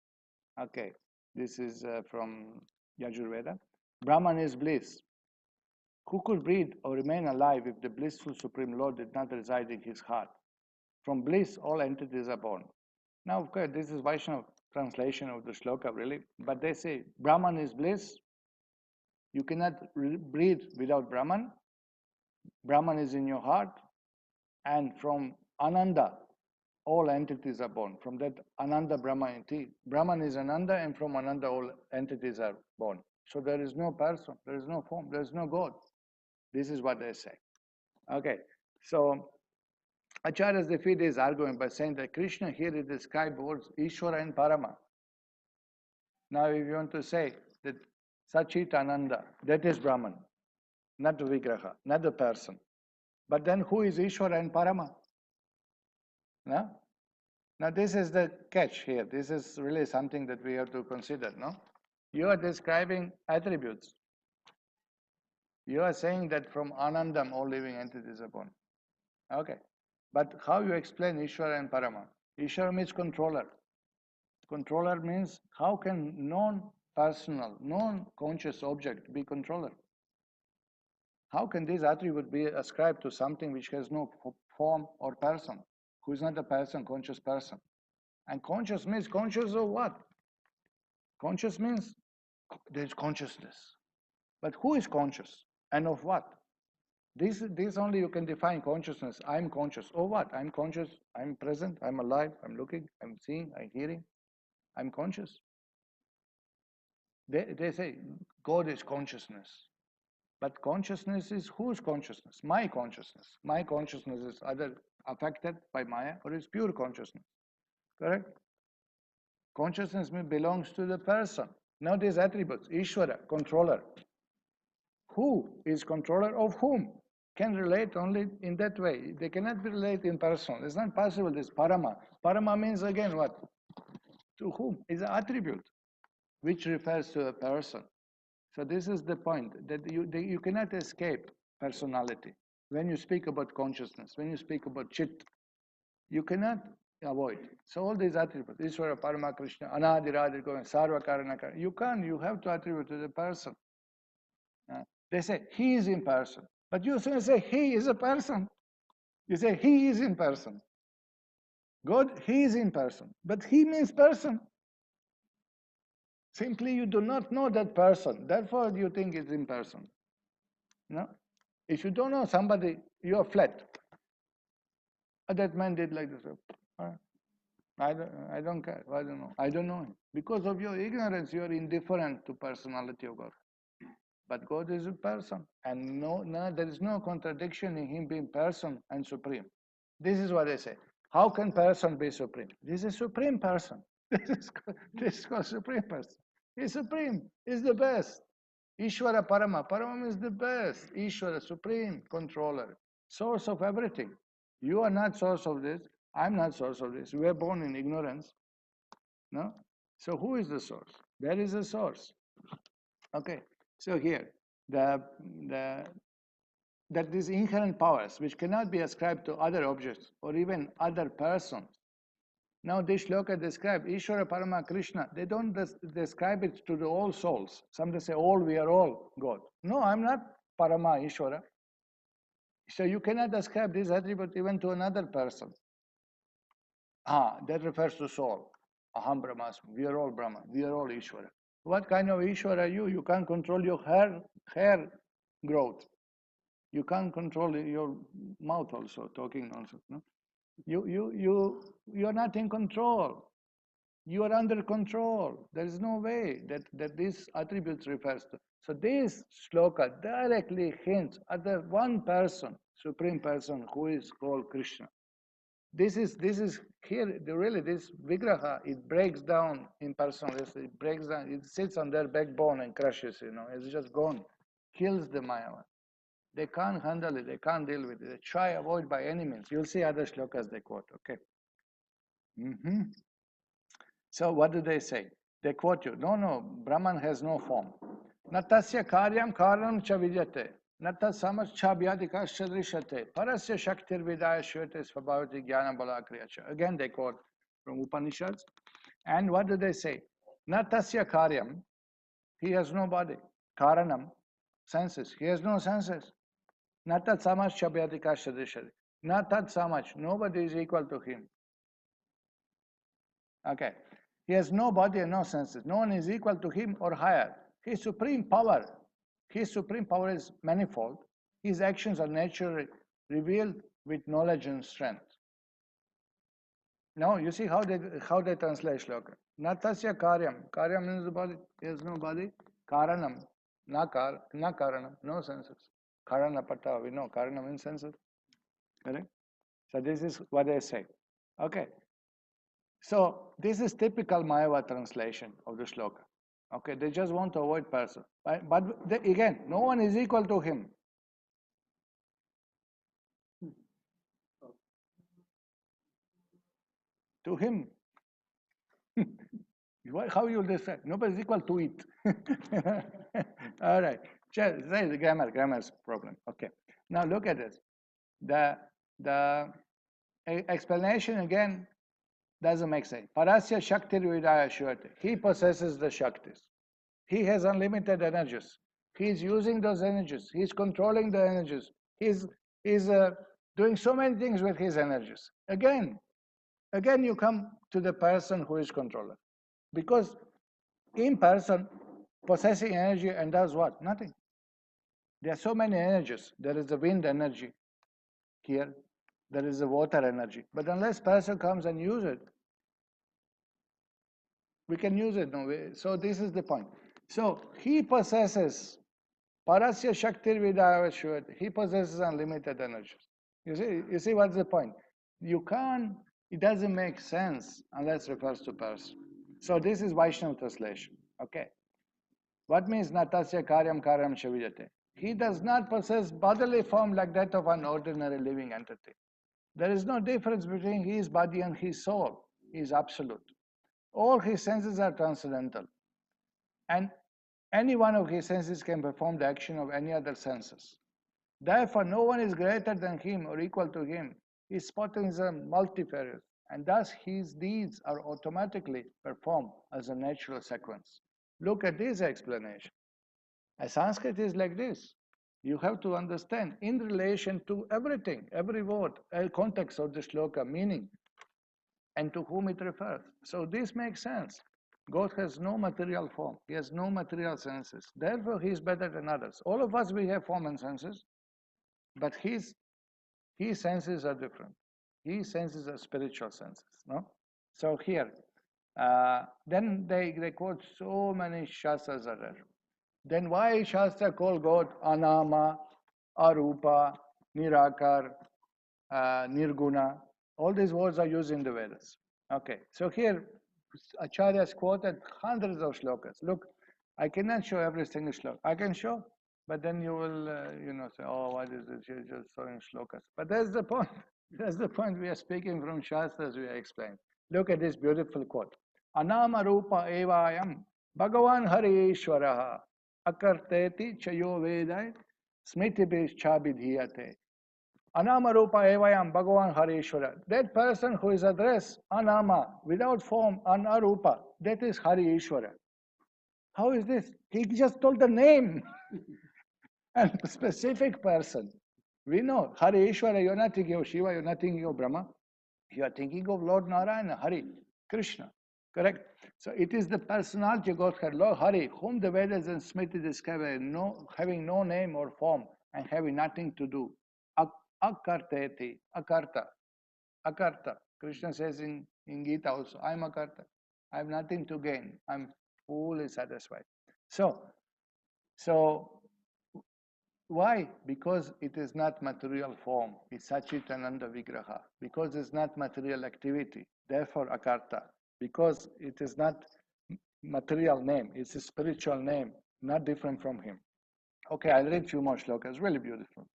Okay, this is from Yajurveda. Brahman is bliss. Who could breathe or remain alive if the blissful Supreme Lord did not reside in his heart? From bliss, all entities are born. Now, of course, this is Vaishnava translation of the shloka, really. But they say Brahman is bliss. You cannot breathe without Brahman. Brahman is in your heart. And from Ananda, all entities are born. From that Ananda Brahman, Brahman is Ananda, and from Ananda, all entities are born. So there is no person, there is no form, there is no God. This is what they say. Okay, so Acharya's defeat is arguing by saying that Krishna here is described words Ishvara and Parama. Now, if you want to say that Sachit Ananda, that is Brahman, not the Vigraha, not the person. But then who is Ishvara and Parama? No? Now, this is the catch here. This is really something that we have to consider, no? You are describing attributes. You are saying that from Anandam, all living entities are born. Okay. But how you explain Ishvara and Parama? Ishvara means controller. Controller means how can non-personal, non-conscious object be controller? How can this attribute be ascribed to something which has no form or person, who is not a person, conscious person? And conscious means conscious of what? Conscious means there's consciousness. But who is conscious and of what? This only you can define consciousness. I'm conscious. Oh, what? I'm conscious. I'm present. I'm alive. I'm looking. I'm seeing. I'm hearing. I'm conscious. They say God is consciousness. But consciousness is whose consciousness? My consciousness. My consciousness is either affected by Maya or is pure consciousness. Correct? Consciousness belongs to the person. Now these attributes, Ishvara, controller. Who is controller of whom? Can relate only in that way. They cannot be related in person. It's not possible. This Parama. Parama means again what? To whom? Is an attribute which refers to a person. So this is the point, that you cannot escape personality. When you speak about consciousness, when you speak about chit, you cannot avoid. So all these attributes, Ishvara, Parama, Krishna, Anadi, Radhi, Sarva, Karana, you have to attribute to the person. They say he is in person. But you say he is a person. You say he is in person. God, he is in person. But he means person. Simply you do not know that person. Therefore you think it's in person. No? If you don't know somebody, you are flat. That man did like this. I don't care. I don't know. I don't know him. Because of your ignorance, you are indifferent to personality of God. But God is a person. And there is no contradiction in him being person and supreme. This is what they say. How can person be supreme? This is supreme person. This is called supreme person. He's supreme. He's the best. Ishvara Parama. Parama is the best. Ishvara, supreme controller. Source of everything. You are not source of this. I'm not source of this. We are born in ignorance. No? So who is the source? There is a source. Okay. So here, that these inherent powers, which cannot be ascribed to other objects or even other persons. Now this shloka describes Ishvara, Parama, Krishna. They don't describe it to the all souls. Some they say, all, we are all God. No, I'm not Parama, Ishvara. So you cannot ascribe this attribute even to another person. That refers to soul. Aham Brahmasmi. We are all Brahma. We are all Ishvara. What kind of Ishvara are you? You can't control your hair growth. You can't control your mouth also, talking nonsense. No? You're not in control. You are under control. There is no way that these attributes refers to. So this shloka directly hints at the one person, supreme person, who is called Krishna. This is here really this Vigraha. It breaks down impersonalism. It breaks down. It sits on their backbone and crushes. It's just gone, kills the Maya. They can't handle it. They can't deal with it. They try avoid by any means. You'll see other shlokas they quote. Okay. So what do they say? They quote you. No. Brahman has no form. Natasya karyam karanam cha vidyate. Natat samas cha vyadikasya drishate. Parasya shaktir vidaya shvete svabhavati jnana balakriyacha. Again they quote from Upanishads. And what do they say? Natasya karyam. He has no body. Karanam. Senses. He has no senses. Natat samas cha vyadikasya drishate. Not that so much. Nobody is equal to him. Okay. He has no body and no senses. No one is equal to him or higher. His supreme power is manifold. His actions are naturally revealed with knowledge and strength. Now, you see how they translate shloka. Natasya karyam. Karyam means the body. He has no body. Karanam. Na karanam. No senses. Karana pata. We know karana means senses. Correct? So this is what they say. Okay. So this is typical Mayava translation of the shloka. Okay, they just want to avoid person. But again, no one is equal to him. To him. How you decide? Nobody is equal to it. All right. Just say the grammar's problem. Okay. Now look at this. The explanation again doesn't make sense. Parasya Shakti Vidaya Shurati. He possesses the Shaktis. He has unlimited energies. He is using those energies. He is controlling the energies. He's doing so many things with his energies. Again you come to the person who is controller. Because in person, possessing energy and does what? Nothing. There are so many energies. There is the wind energy here. There is the water energy. But unless person comes and use it, we can use it. No way. So this is the point. So he possesses Parasya Shakti Vidaya Shurati. He possesses unlimited energies. You see what's the point? You can't, it doesn't make sense unless it refers to person. So this is Vaishnava translation. Okay. What means Natasya Karyam Karyam Chavidate? He does not possess bodily form like that of an ordinary living entity. There is no difference between his body and his soul. He is absolute. All his senses are transcendental. And any one of his senses can perform the action of any other senses. Therefore, no one is greater than him or equal to him. His potential is multifarious, and thus his deeds are automatically performed as a natural sequence. Look at this explanation. A Sanskrit is like this. You have to understand in relation to everything, every word, context of the shloka, meaning, and to whom it refers. So this makes sense. God has no material form. He has no material senses. Therefore, he is better than others. All of us, we have form and senses, but his senses are different. His senses are spiritual senses. No. So here, then they quote so many shastras are there. Then why Shastra call God Anama, Arupa, Nirakar, Nirguna? All these words are used in the Vedas. Okay, so here Acharyas quoted hundreds of shlokas. Look, I cannot show every single shloka. I can show, but then you will, say, oh, what is it? You're just showing shlokas. But that's the point. That's the point. We are speaking from Shastras, we are explaining. Look at this beautiful quote. Anama Rupa Evayam Bhagavan Hari Ishwaraha Akarteti Chayo Vedai Smritibhi Chabidhiyate. Anama Rupa Evayam Bhagavan Hari Ishwara. That person who is addressed Anama, without form, Anarupa, that is Hari Ishwara. How is this? He just told the name and specific person. We know Hari Ishwara, you're not thinking of Shiva, you're not thinking of Brahma. You are thinking of Lord Narayana, Hari, Krishna. Correct? So it is the personality of Godhead, Lord Hari, whom the Vedas and Smriti describe having no name or form and having nothing to do. Akarteti, akarta, akarta. Krishna says in Gita also, I'm akarta. I have nothing to gain. I'm fully satisfied. So why? Because it is not material form. It's Sachitananda Vigraha. Because it's not material activity. Therefore, akarta. Because it is not material name. It's a spiritual name, not different from him. Okay, I'll read a few more shlokas. Really beautiful.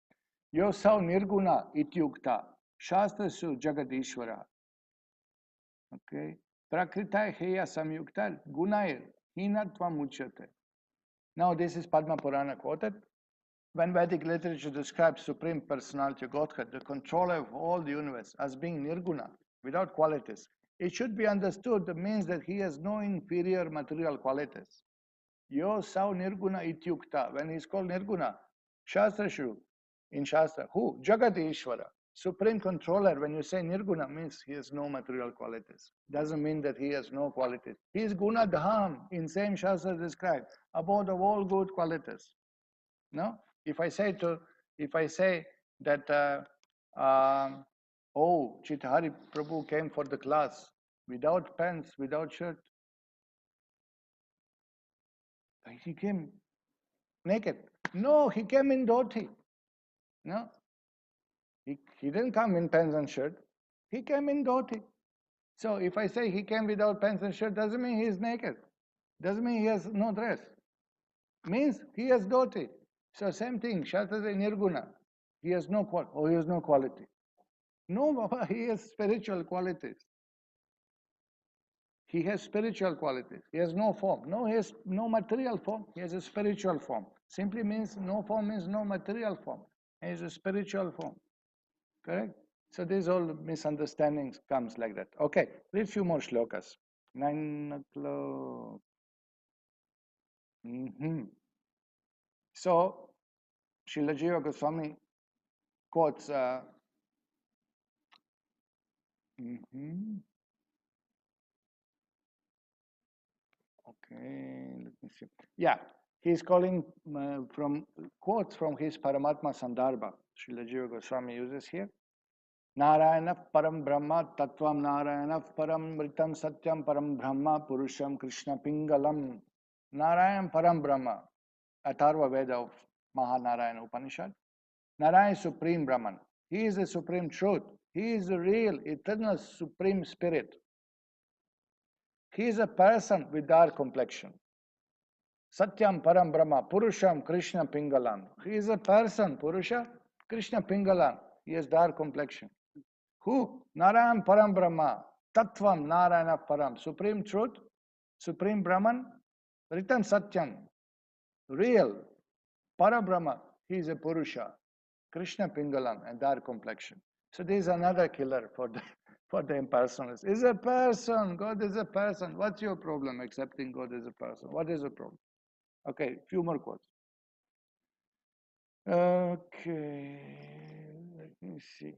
Yosau nirguna ityukta shastrasu jagadishvara. Okay. Prakrita heya samyukta gunair hinatvam uchyate. Now this is Padma Purana quoted. When Vedic literature describes Supreme Personality of Godhead, the controller of all the universe, as being nirguna, without qualities, it should be understood that means that he has no inferior material qualities. Yosau nirguna ityukta. When he is called nirguna, shastrashu, in Shastra, who? Jagat Ishvara. Supreme controller, when you say nirguna, means he has no material qualities. Doesn't mean that he has no qualities. He is guna dham, in same Shastra described, about of all good qualities. No? If I say that, oh, Chitahari Prabhu came for the class without pants, without shirt, he came naked. No, he came in dhoti. No, he didn't come in pants and shirt. He came in dhoti. So if I say he came without pants and shirt, doesn't mean he is naked. Doesn't mean he has no dress. Means he has dhoti. So same thing, Shastra says nirguna. He has no quality. No, Baba, he has spiritual qualities. He has spiritual qualities. He has no form. No, he has no material form. He has a spiritual form. Simply means no form means no material form. He has a spiritual form. Correct? So these all misunderstandings comes like that. Okay, read few more shlokas. 9 o'clock. So, Srila Jiva Goswami quotes. Okay, let me see. Yeah, he's calling from quotes from his Paramatma Sandarbha. Srila Jiva Goswami uses here. Narayana Param Brahma Tattvam Narayana Param Mritam Satyam Param Brahma Purusham Krishna Pingalam. Narayana Param Brahma, Atharva Veda of Mahanarayana Upanishad. Narayana is Supreme Brahman. He is the Supreme Truth. He is the real, eternal, Supreme Spirit. He is a person with dark complexion. Satyam Param Brahma, Purusham Krishna Pingalam. He is a person, Purusha, Krishna Pingalam. He has dark complexion. Who? Narayana Param Brahma, Tattvam Narayana Param. Supreme Truth, Supreme Brahman, Ritam Satyam, real, Parabrahma. He is a Purusha, Krishna Pingalam, and dark complexion. So this is another killer for the impersonalists. Is a person. God is a person. What's your problem accepting God as a person? What is the problem? Okay, few more quotes. Okay, let me see.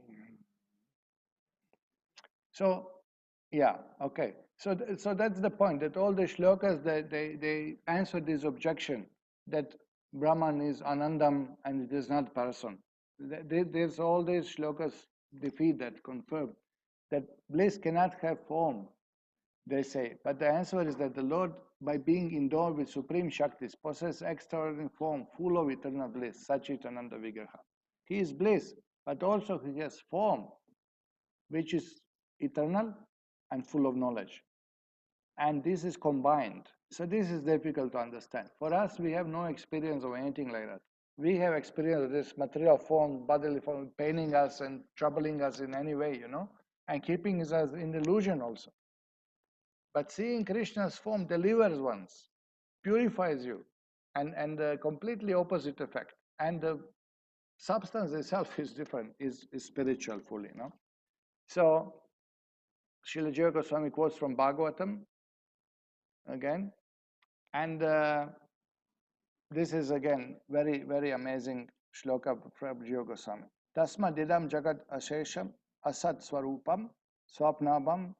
So, yeah, okay. So that's the point, that all the shlokas, they answer this objection that Brahman is Anandam and it is not person. There's all these shlokas defeat that, confirm that bliss cannot have form, they say. But the answer is that the Lord, by being endowed with supreme Shaktis, possesses extraordinary form, full of eternal bliss, Sachitananda Vigraha. He is bliss, but also he has form, which is eternal and full of knowledge. And this is combined. So this is difficult to understand. For us, we have no experience of anything like that. We have experience of this material form, bodily form, paining us and troubling us in any way, and keeping us in illusion also. But seeing Krishna's form delivers ones, purifies you, and the completely opposite effect. And the substance itself is different, is spiritual fully, So, Srila Jiva Goswami quotes from Bhagavatam again, and this is again very, very amazing shloka from Jiva Goswami. Tasma didam jagat ashesham asat swarupam swapnabam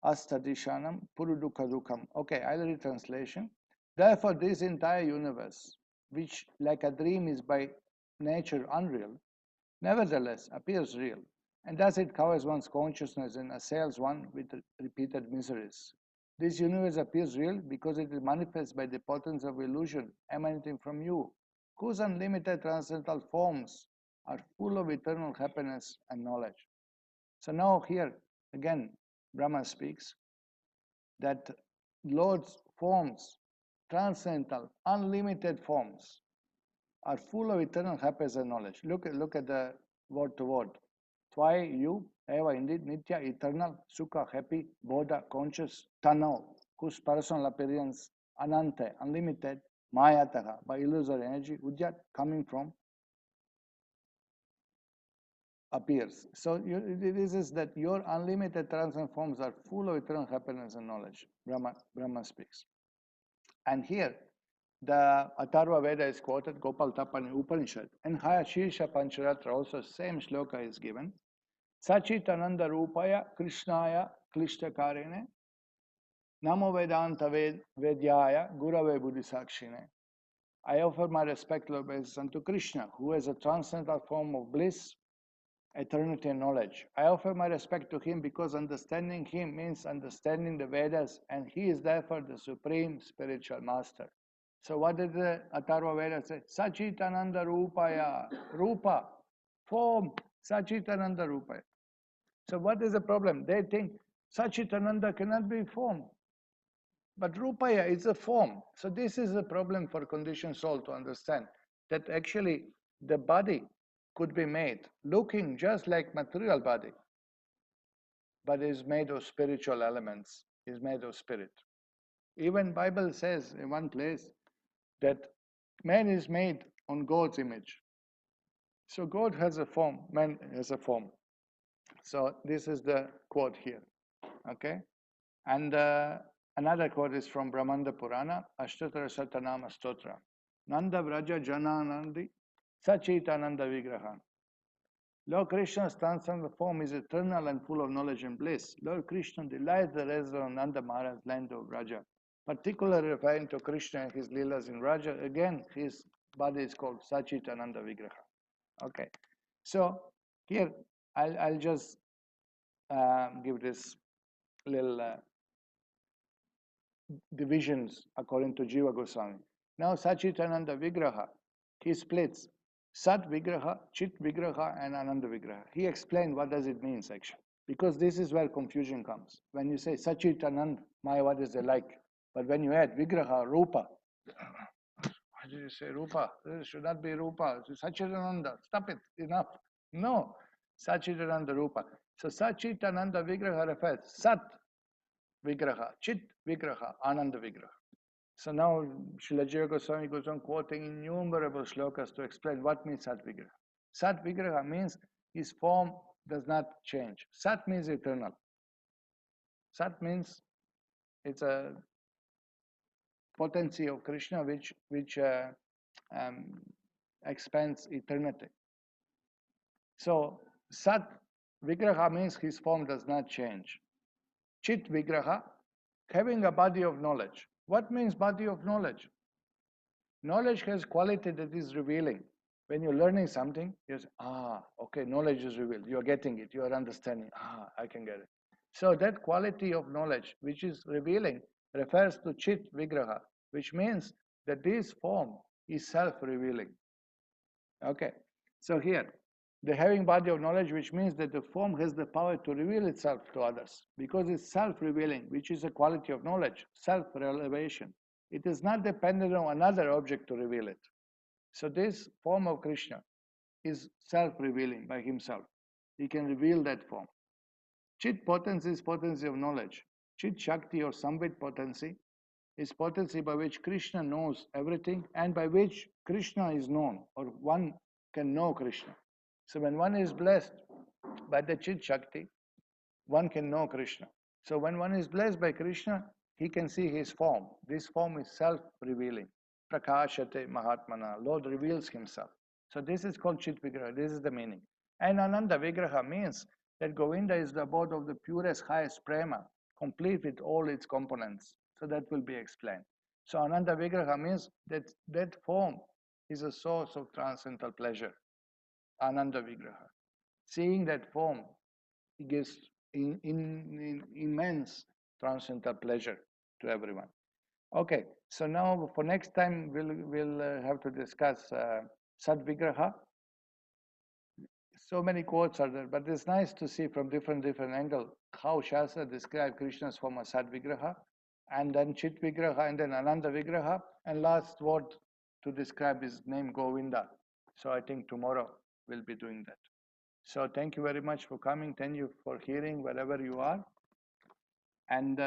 astadishanam purudukha dukham. Okay, I'll read translation. Therefore, this entire universe, which like a dream is by nature unreal, nevertheless appears real. And thus it covers one's consciousness and assails one with repeated miseries. This universe appears real because it is manifest by the potency of illusion emanating from you, whose unlimited transcendental forms are full of eternal happiness and knowledge. So now here, again, Brahma speaks that Lord's forms, transcendental, unlimited forms, are full of eternal happiness and knowledge. Look at the word to word. Twai, you, Eva, indeed, Nitya, eternal, Sukha, happy, Bodha, conscious, Tano, whose personal appearance, Anante, unlimited, Mayataha, by illusory energy, Udyat, coming from, appears. So this is that your unlimited transcendent forms are full of eternal happiness and knowledge. Brahma speaks. And here, the Atharva Veda is quoted, Gopal Tapani Upanishad, and Haya Shirsha Pancharatra also, same shloka is given. Sachitananda Rupaya Krishnaya Klishtakarine Namo Vedanta Vedyaya Gurave Buddhisakshine. I offer my respectful obeisance unto Krishna, who is a transcendental form of bliss, eternity, and knowledge. I offer my respect to him because understanding him means understanding the Vedas, and he is therefore the supreme spiritual master. So what did the Atharva Veda say? Sachitananda Rupaya. Rupa, form. Sachitananda Rupaya. So what is the problem? They think Sachitananda cannot be form. But Rupaya is a form. So this is a problem for conditioned soul to understand that actually the body could be made looking just like material body, but is made of spiritual elements, is made of spirit. Even Bible says in one place that man is made on God's image. So God has a form, man has a form. So this is the quote here. Okay? And another quote is from Brahmanda Purana, Ashtatara Satanama Stotra. Nanda Vraja Jananandi Sachitananda Vigraha. Lord Krishna's transcendental form is eternal and full of knowledge and bliss. Lord Krishna delights the residents of Nanda Maharaj's land of Vraja. Particularly referring to Krishna and his Leelas in Vraja, again, his body is called Sachitananda Vigraha. Okay, so here I'll just give this little divisions according to Jiva Goswami. Now Sachitananda Vigraha, he splits Sat Vigraha, Chit Vigraha, and Ananda Vigraha. He explained what does it mean actually, because this is where confusion comes. When you say Sachitanand, Maya, what is it like? But when you add Vigraha, Rupa, why did you say Rupa? This should not be Rupa. Sachitananda, stop it, enough. No, Sachitananda Rupa. So Sachitananda Vigraha refers Sat Vigraha, Chit Vigraha, Ananda Vigraha. So now Srila Jiva Goswami goes on quoting innumerable shlokas to explain what means Sat Vigraha. Sat Vigraha means his form does not change. Sat means eternal. Sat means it's a potency of Krishna which expands eternity. So Sat Vigraha means his form does not change. Chit Vigraha, having a body of knowledge. What means body of knowledge? Knowledge has quality that is revealing. When you're learning something, you say, okay, knowledge is revealed. You're getting it, you're understanding. I can get it. So that quality of knowledge, which is revealing, refers to Chit Vigraha, which means that this form is self-revealing. Okay, so here, the having body of knowledge, which means that the form has the power to reveal itself to others, because it's self-revealing, which is a quality of knowledge, self-revelation. It is not dependent on another object to reveal it. So this form of Krishna is self-revealing by himself. He can reveal that form. Chit potency is potency of knowledge. Chit Shakti or Samvit potency is potency by which Krishna knows everything and by which Krishna is known, or one can know Krishna. So when one is blessed by the Chit Shakti, one can know Krishna. So when one is blessed by Krishna, he can see his form. This form is self-revealing. Prakashate Mahatmana. Lord reveals himself. So this is called Chit Vigraha. This is the meaning. And Ananda Vigraha means that Govinda is the abode of the purest, highest prema, complete with all its components. So that will be explained. So Ananda Vigraha means that that form is a source of transcendental pleasure. Ananda Vigraha. Seeing that form, it gives immense transcendental pleasure to everyone. Okay, so now for next time we'll have to discuss Sat Vigraha. So many quotes are there, but it's nice to see from different angles how Shastra describes Krishna's form as Sat Vigraha, and then Chit Vigraha, and then Ananda Vigraha, and last word to describe his name Govinda. So I think tomorrow we'll be doing that. So thank you very much for coming. Thank you for hearing wherever you are. And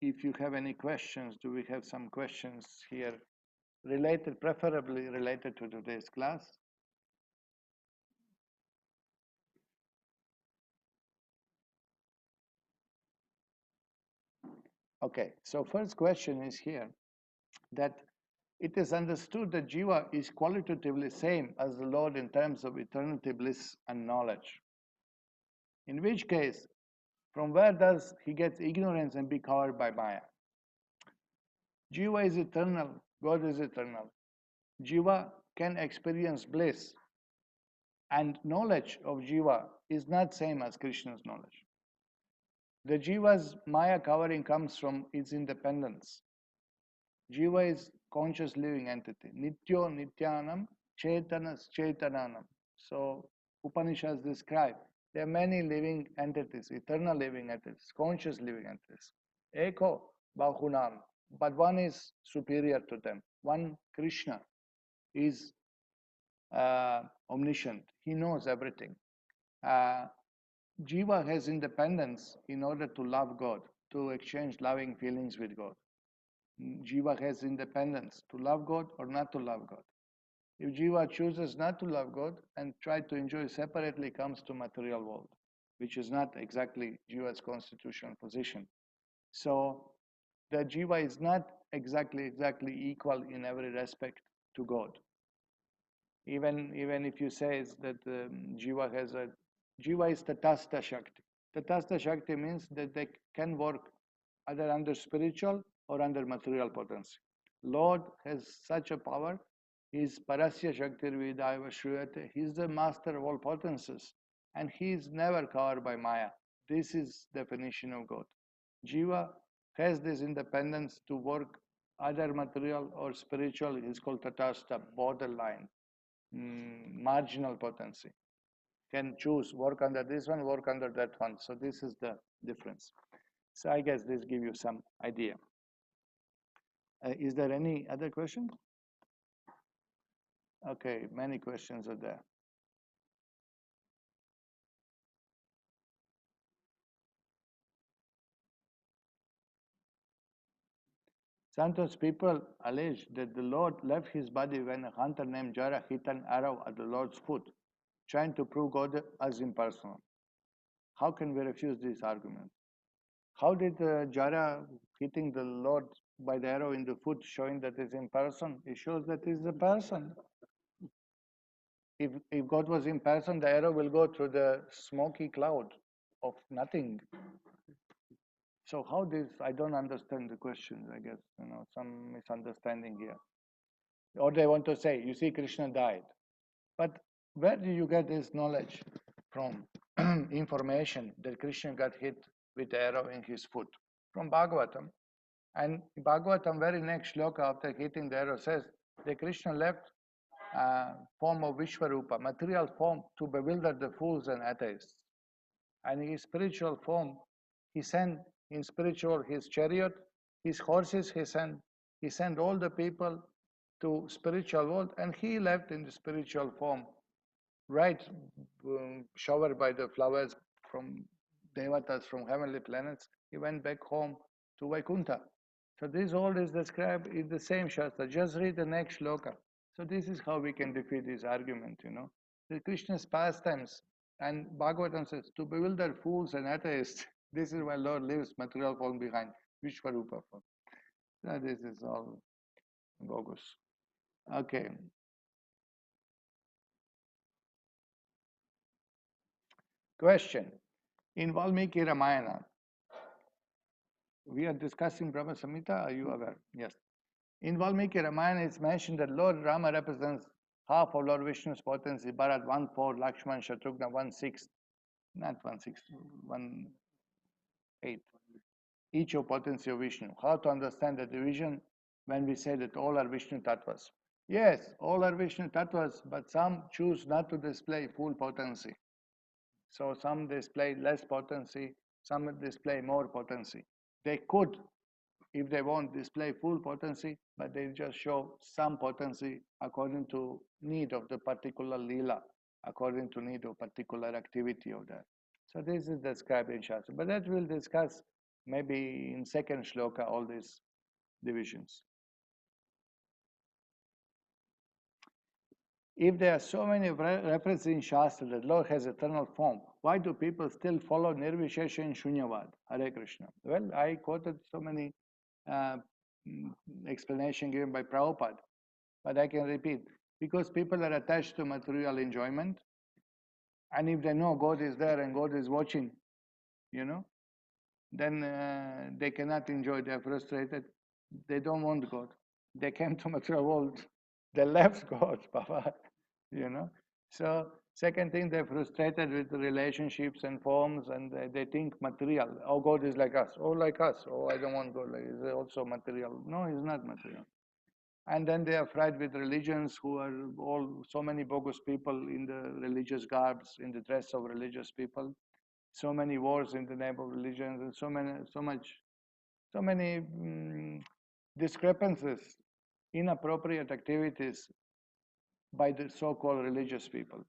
if you have any questions, do we have some questions here related, preferably related to today's class? Okay, so first question is here that it is understood that Jiva is qualitatively same as the Lord in terms of eternity, bliss, and knowledge. In which case, from where does he get ignorance and be covered by Maya? Jiva is eternal, God is eternal. Jiva can experience bliss, and knowledge of Jiva is not same as Krishna's knowledge. The Jiva's Maya covering comes from its independence. Jiva is conscious living entity. Nityo Nityanam, Chaitanas Chaitananam. So Upanishads describe there are many living entities, eternal living entities, conscious living entities. Eko Bahunam, but one is superior to them. One, Krishna, is omniscient. He knows everything. Jiva has independence in order to love God, to exchange loving feelings with God. Jiva has independence to love God or not to love God. If Jiva chooses not to love God and try to enjoy separately, comes to material world, which is not exactly Jiva's constitutional position. So the Jiva is not exactly equal in every respect to God. Even if you say that Jiva has a Jiva is Tatastha Shakti. Tatastha Shakti means that they can work either under spiritual or under material potency. Lord has such a power. He is Parasya Shakti Vidaiva Shruyate. He is the master of all potencies. And he is never covered by Maya. This is definition of God. Jiva has this independence to work either material or spiritual. It is called Tatastha, borderline, marginal potency. Can choose work under this one, work under that one. So this is the difference. So I guess this gives you some idea. Is there any other question? Okay, many questions are there. Santos people allege that the Lord left his body when a hunter named Jara hit an arrow at the Lord's foot, trying to prove God as impersonal. How can we refuse this argument? How did Jara hitting the Lord by the arrow in the foot showing that it's impersonal? It shows that it's a person. If God was in person, the arrow will go through the smoky cloud of nothing. So how this? I don't understand the question. I guess some misunderstanding here. Or they want to say, you see, Krishna died. But where do you get this knowledge from? Information that Krishna got hit with the arrow in his foot from Bhagavatam. And Bhagavatam, very next shloka after hitting the arrow, says that Krishna left form of Vishwarupa, material form, to bewilder the fools and atheists. And in his spiritual form, he sent in spiritual his chariot, his horses, he sent all the people to spiritual world, and he left in the spiritual form, right, showered by the flowers from devatas from heavenly planets. He went back home to Vaikuntha. So this all is described in the same Shastra. Just read the next shloka. So this is how we can defeat this argument, The Krishna's pastimes, and Bhagavatam says, to bewilder fools and atheists, this is why Lord leaves material form behind, Vishwarupa form. So this is all bogus. Okay. Question. In Valmiki Ramayana, we are discussing Brahma-saṁhitā. Are you aware? Yes. In Valmiki Ramayana, it's mentioned that Lord Rama represents half of Lord Vishnu's potency, Bharat 1/4, Lakshman, Shatrughna 1/6, not 1/6, 1/8, each of potency of Vishnu. How to understand the division when we say that all are Vishnu Tattvas? Yes, all are Vishnu Tattvas, but some choose not to display full potency. So some display less potency, some display more potency. They could, if they want, display full potency, but they just show some potency according to need of the particular lila, according to need of particular activity of that. So this is described in Shastra. But that we'll discuss maybe in second shloka, all these divisions. If there are so many references in Shastra that Lord has eternal form, why do people still follow Nirvishesha and Shunyavad? Hare Krishna. Well, I quoted so many explanation given by Prabhupada, but I can repeat. Because people are attached to material enjoyment, And if they know God is there and God is watching, then they cannot enjoy. They're frustrated. They don't want God. They came to material world. They left God, Baba. So second thing, they're frustrated with relationships and forms, and they think material. Oh, God is like us. Oh, like us. Oh, I don't want God. Like, is also material? No, he's not material. And then they are fried with religions who are all so many bogus people in the religious garbs, in the dress of religious people. So many wars in the name of religions, and so many discrepancies, inappropriate activities by the so-called religious people.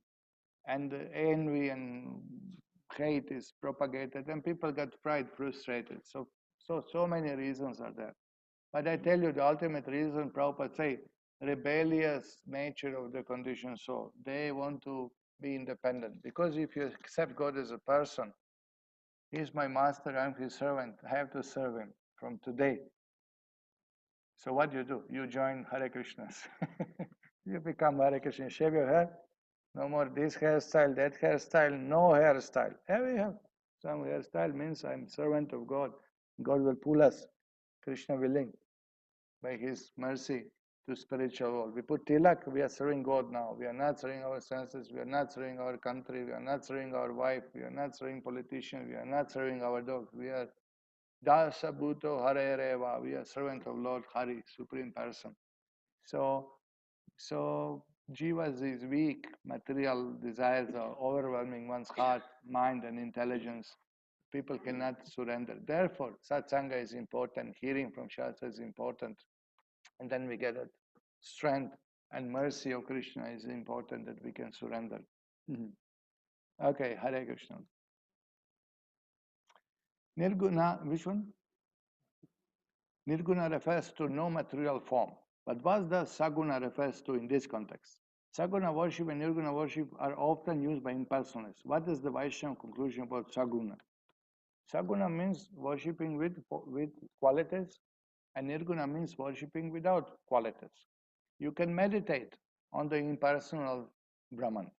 And envy and hate is propagated, and people get fried, frustrated. So many reasons are there. But I tell you, the ultimate reason, Prabhupada say, rebellious nature of the conditioned soul. They want to be independent. Because if you accept God as a person, He's my master, I'm His servant, I have to serve Him from today. So what do? You join Hare Krishnas. You become Hare Krishna, shave your hair. No more this hairstyle, that hairstyle, no hairstyle. Here we have some hairstyle means I'm servant of God. God will pull us, Krishna willing, by His mercy to spiritual world. We put tilak, we are serving God now. We are not serving our senses, we are not serving our country, we are not serving our wife, we are not serving politicians, we are not serving our dog. We are Dāsa bhuto hare reva. We are servant of Lord Hari, Supreme Person. So Jivas is weak, material desires are overwhelming one's heart, mind, and intelligence. People cannot surrender. Therefore, satsanga is important, hearing from Shastra is important, and then we get that strength and mercy of Krishna is important that we can surrender. Okay, Hare Krishna. Nirguna, which one? Nirguna refers to no material form. But what does Saguna refers to in this context? Saguna worship and Nirguna worship are often used by impersonalists. What is the Vaishnava conclusion about Saguna? Saguna means worshipping with qualities, and Nirguna means worshipping without qualities. You can meditate on the impersonal Brahman.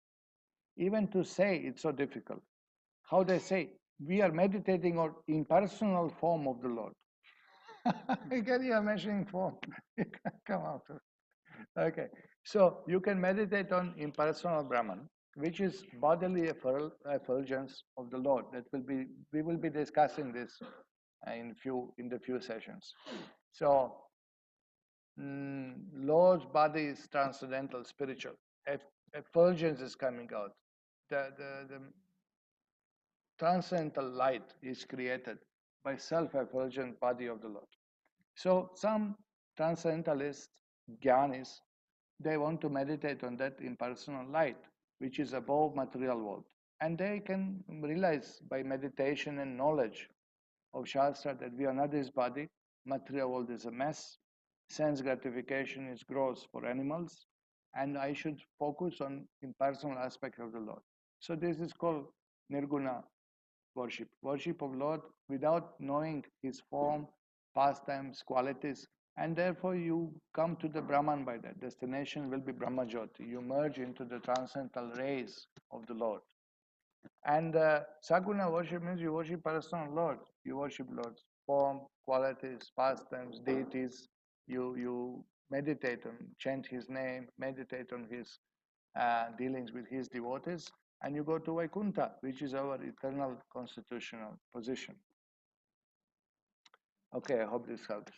Even to say it's so difficult. How they say, we are meditating on impersonal form of the Lord. Can you imagine form? Come out. Okay, so you can meditate on impersonal Brahman, which is bodily effulgence of the Lord. We will be discussing this in the few sessions. So, Lord's body is transcendental, spiritual. Effulgence is coming out. The transcendental light is created by self-effulgent body of the Lord. So some transcendentalists, jnanis, they want to meditate on that impersonal light, which is above material world. And they can realize by meditation and knowledge of Shastra that we are not this body, material world is a mess, sense gratification is gross for animals, and I should focus on impersonal aspect of the Lord. So this is called Nirguna worship, worship of Lord without knowing His form, pastimes, qualities, and therefore you come to the Brahman by that. Destination will be Brahmajyoti. You merge into the transcendental rays of the Lord. And Saguna worship means you worship personal Lord. You worship Lord's form, qualities, pastimes, deities. You meditate on, chant His name, meditate on His dealings with His devotees, and you go to Vaikuntha, which is our eternal constitutional position. Okay, I hope this helps.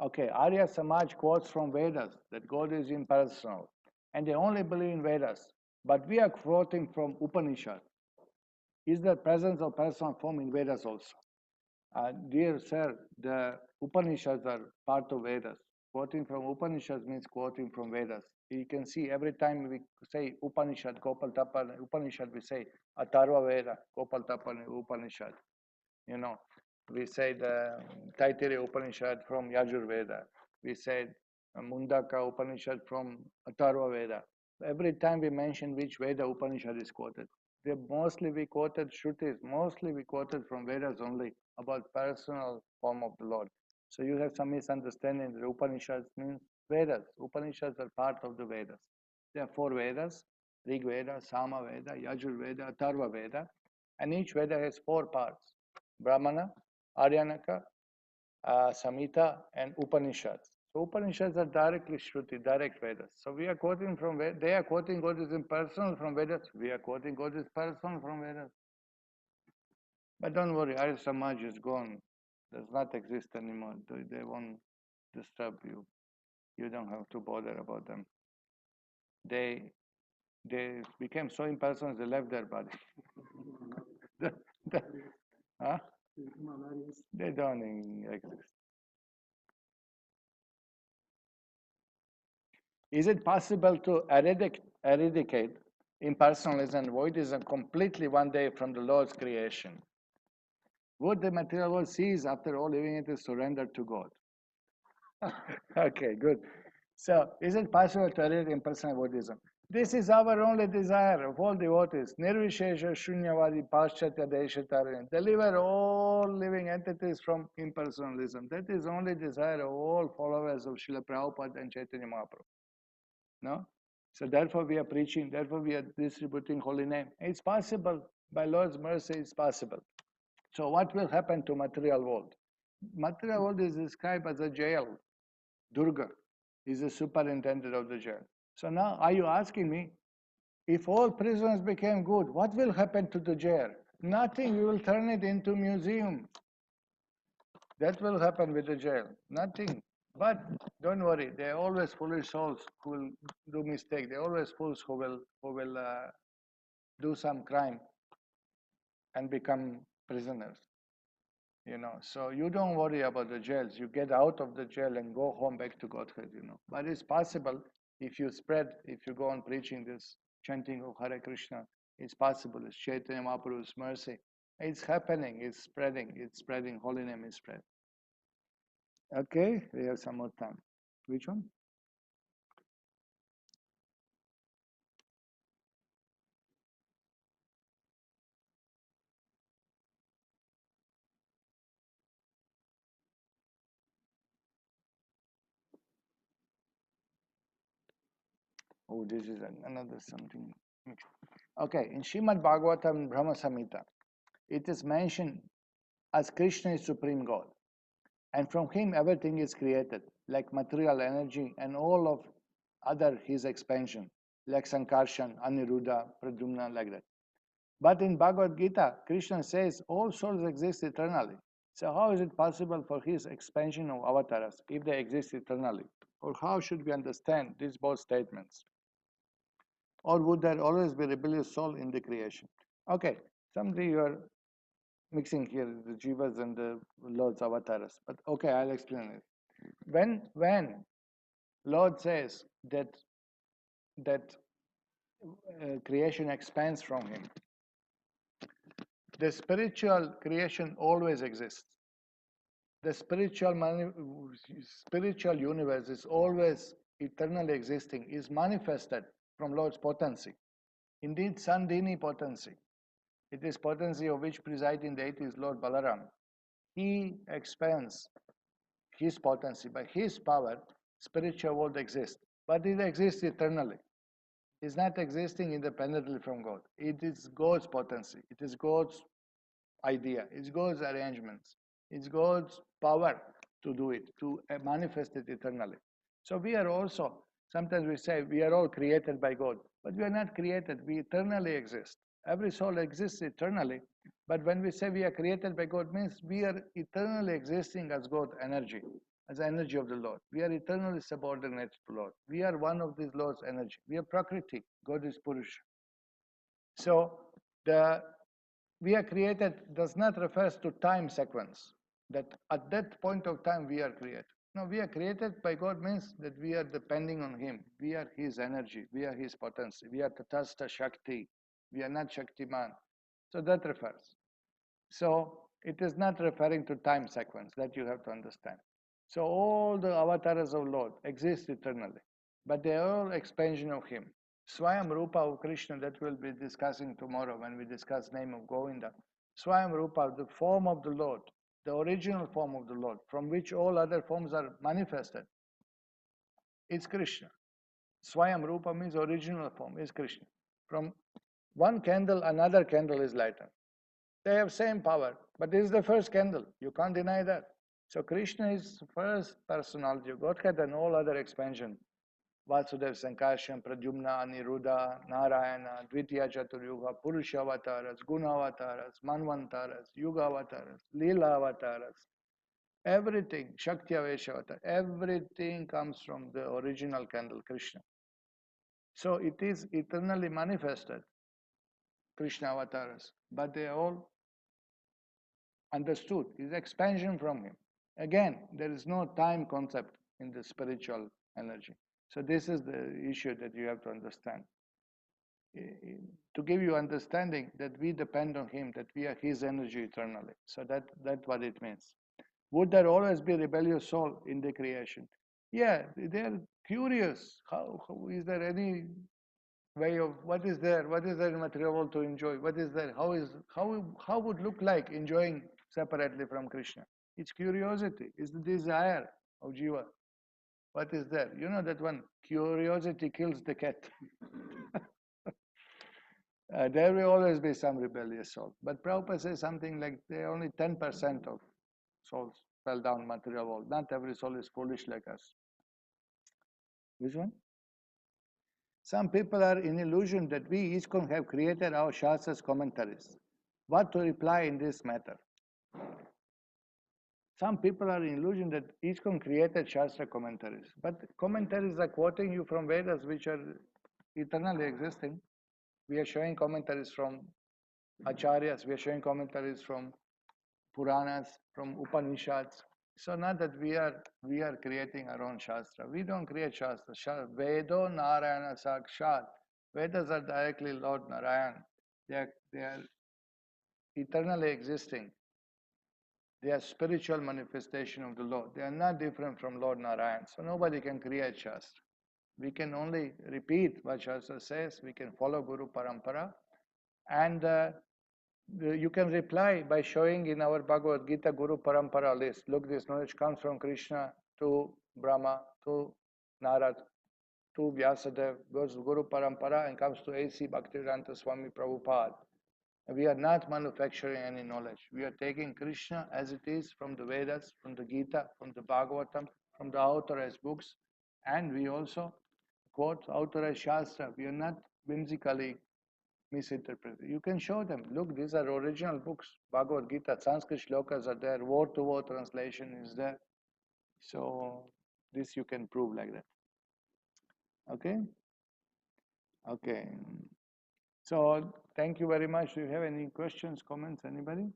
Okay, Arya Samaj quotes from Vedas that God is impersonal, and they only believe in Vedas. But we are quoting from Upanishad. Is there presence of personal form in Vedas also? Dear sir, the Upanishads are part of Vedas. Quoting from Upanishads means quoting from Vedas. You can see every time we say Upanishad, Gopal Tapani, Upanishad, we say Atharva Veda, Gopal Tapani, Upanishad. We say the Taittiriya Upanishad from Yajur Veda. We said Mundaka Upanishad from Atharva Veda. Every time we mention which Veda Upanishad is quoted. Mostly we quoted Shrutis, mostly we quoted from Vedas only about personal form of the Lord. So you have some misunderstanding that Upanishads means Vedas. Upanishads are part of the Vedas. There are 4 Vedas: Rig Veda, Sama Veda, Yajur Veda, Atharva Veda, and each Veda has 4 parts: Brahmana, Aryanaka, Samhita, and Upanishads. So Upanishads are directly Shruti, direct Vedas. So we are quoting from Vedas. They are quoting what is impersonal from Vedas. We are quoting what is personal from Vedas. But don't worry, Arya Samaj is gone. Does not exist anymore. They won't disturb you. You don't have to bother about them. They became so impersonal they left their body. the, the, huh? They don't exist. Is it possible to eradicate impersonalism and voidism completely one day from the Lord's creation? Would the material world cease after all living it is surrendered to God? Okay, good. So, is it possible to eradicate impersonal voidism? This is our only desire of all devotees. Nirvishesha Shunyavadi Paschatya Deshatarian. Deliver all living entities from impersonalism. That is only desire of all followers of Srila Prabhupada and Chaitanya Mahaprabhu. No? So therefore we are preaching, therefore we are distributing holy name. It's possible. By Lord's mercy, it's possible. So what will happen to material world? Material world is described as a jail. Durga is the superintendent of the jail. So now are you asking me, if all prisoners became good, what will happen to the jail? Nothing. We will turn it into museum. That will happen with the jail. Nothing. But don't worry, there are always foolish souls who will do mistake. There are always fools who will do some crime and become prisoners. So you don't worry about the jails. You get out of the jail and go home back to Godhead. But it's possible if you go on preaching this chanting of Hare Krishna. It's possible. It's Chaitanya Mahaprabhu's mercy. It's happening. It's spreading. Holy name is spread. Okay, we have some more time. Which one? Oh, this is another something. Okay, in Srimad Bhagavatam Brahma-saṁhitā, it is mentioned as Krishna is Supreme God. And from him everything is created, like material energy and all of other his expansion, like Sankarshan, Aniruddha, Pradyumna, like that. But in Bhagavad Gita, Krishna says all souls exist eternally. So how is it possible for his expansion of avatars if they exist eternally? Or how should we understand these both statements? Or would there always be rebellious soul in the creation? Okay, someday you are mixing here the jivas and the Lord's avatars. But okay, I'll explain it. When Lord says that creation expands from him, the spiritual creation always exists. The spiritual universe is always eternally existing, is manifested from Lord's potency. Indeed, Sandhini potency. It is potency of which presiding deity is Lord Balaram. He expands his potency. By his power, spiritual world exists. But it exists eternally. It's not existing independently from God. It is God's potency. It is God's idea. It's God's arrangements. It's God's power to do it, to manifest it eternally. So we are also, sometimes we say we are all created by God, but we are not created. We eternally exist. Every soul exists eternally, but when we say we are created by God, means we are eternally existing as God energy, as energy of the Lord. We are eternally subordinate to Lord. We are one of these Lord's energy. We are Prakriti. God is Purusha. So we are created does not refer to time sequence, that at that point of time we are created. No, we are created by God means that we are depending on Him. We are His energy. We are His potency. We are Tatastha Shakti. We are not Shaktiman. So that refers. So it is not referring to time sequence, that you have to understand. So all the avatars of Lord exist eternally, but they are all expansion of Him. Swayam Rupa of Krishna, that we'll be discussing tomorrow when we discuss name of Govinda. Swayam Rupa, the form of the Lord, the original form of the Lord, from which all other forms are manifested, is Krishna. Swayam Rupa means original form, is Krishna. From one candle, another candle is lighter. They have same power, but this is the first candle. You can't deny that. So Krishna is first personality of Godhead and all other expansion. Vasudev, Sankarshan, Pradyumna, Aniruddha, Narayana, Dvitiya Chaturyuga, Purusha Avataras, Guna Avataras, Manvantaras, Yuga Avataras, Leela Avataras, everything, Shakti Avesha Avatar, everything comes from the original candle, Krishna. So it is eternally manifested, Krishna Avataras, but they are all understood, is expansion from him. Again, there is no time concept in the spiritual energy. So this is the issue that you have to understand. To give you understanding that we depend on him, that we are his energy eternally. So that's what it means. Would there always be rebellious soul in the creation? Yeah, they are curious. How is there any way of what is there in material world to enjoy? What is there? How would look like enjoying separately from Krishna? It's curiosity, it's the desire of Jiva. What is there? You know that one, curiosity kills the cat. There will always be some rebellious soul. But Prabhupada says something like only 10% of souls fell down material world. Not every soul is foolish like us. Which one? Some people are in illusion that we ISKCON have created our Shastras commentaries. What to reply in this matter? Some people are in illusion that ISKCON created Shastra commentaries. But commentaries are quoting you from Vedas which are eternally existing. We are showing commentaries from Acharyas, we are showing commentaries from Puranas, from Upanishads. So not that we are creating our own Shastra. We don't create Shastra. Vedo Narayana Sakshat. Vedas are directly Lord Narayan. They are eternally existing. They are spiritual manifestation of the Lord. They are not different from Lord Narayan. So nobody can create Shastra. We can only repeat what Shastra says. We can follow Guru Parampara. And you can reply by showing in our Bhagavad Gita Guru Parampara list. Look, this knowledge comes from Krishna to Brahma, to Narad, to Vyasadeva, goes to Guru Parampara and comes to A.C. Bhaktivedanta Swami Prabhupada. We are not manufacturing any knowledge. We are taking Krishna as it is from the Vedas, from the Gita, from the Bhagavatam, from the authorized books, and we also quote authorized Shastra. We are not whimsically misinterpreted. You can show them, look, these are original books. Bhagavad Gita, Sanskrit shlokas are there, word-to-word translation is there. So this you can prove like that. Okay? Okay. So thank you very much. Do you have any questions, comments, anybody?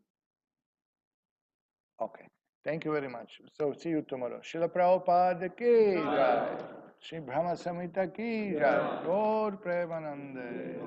Okay. Thank you very much. So see you tomorrow. Śrīla Prabhupada ki jai. Śrī Brahma-saṁhitā ki jai. Gaur Premanande.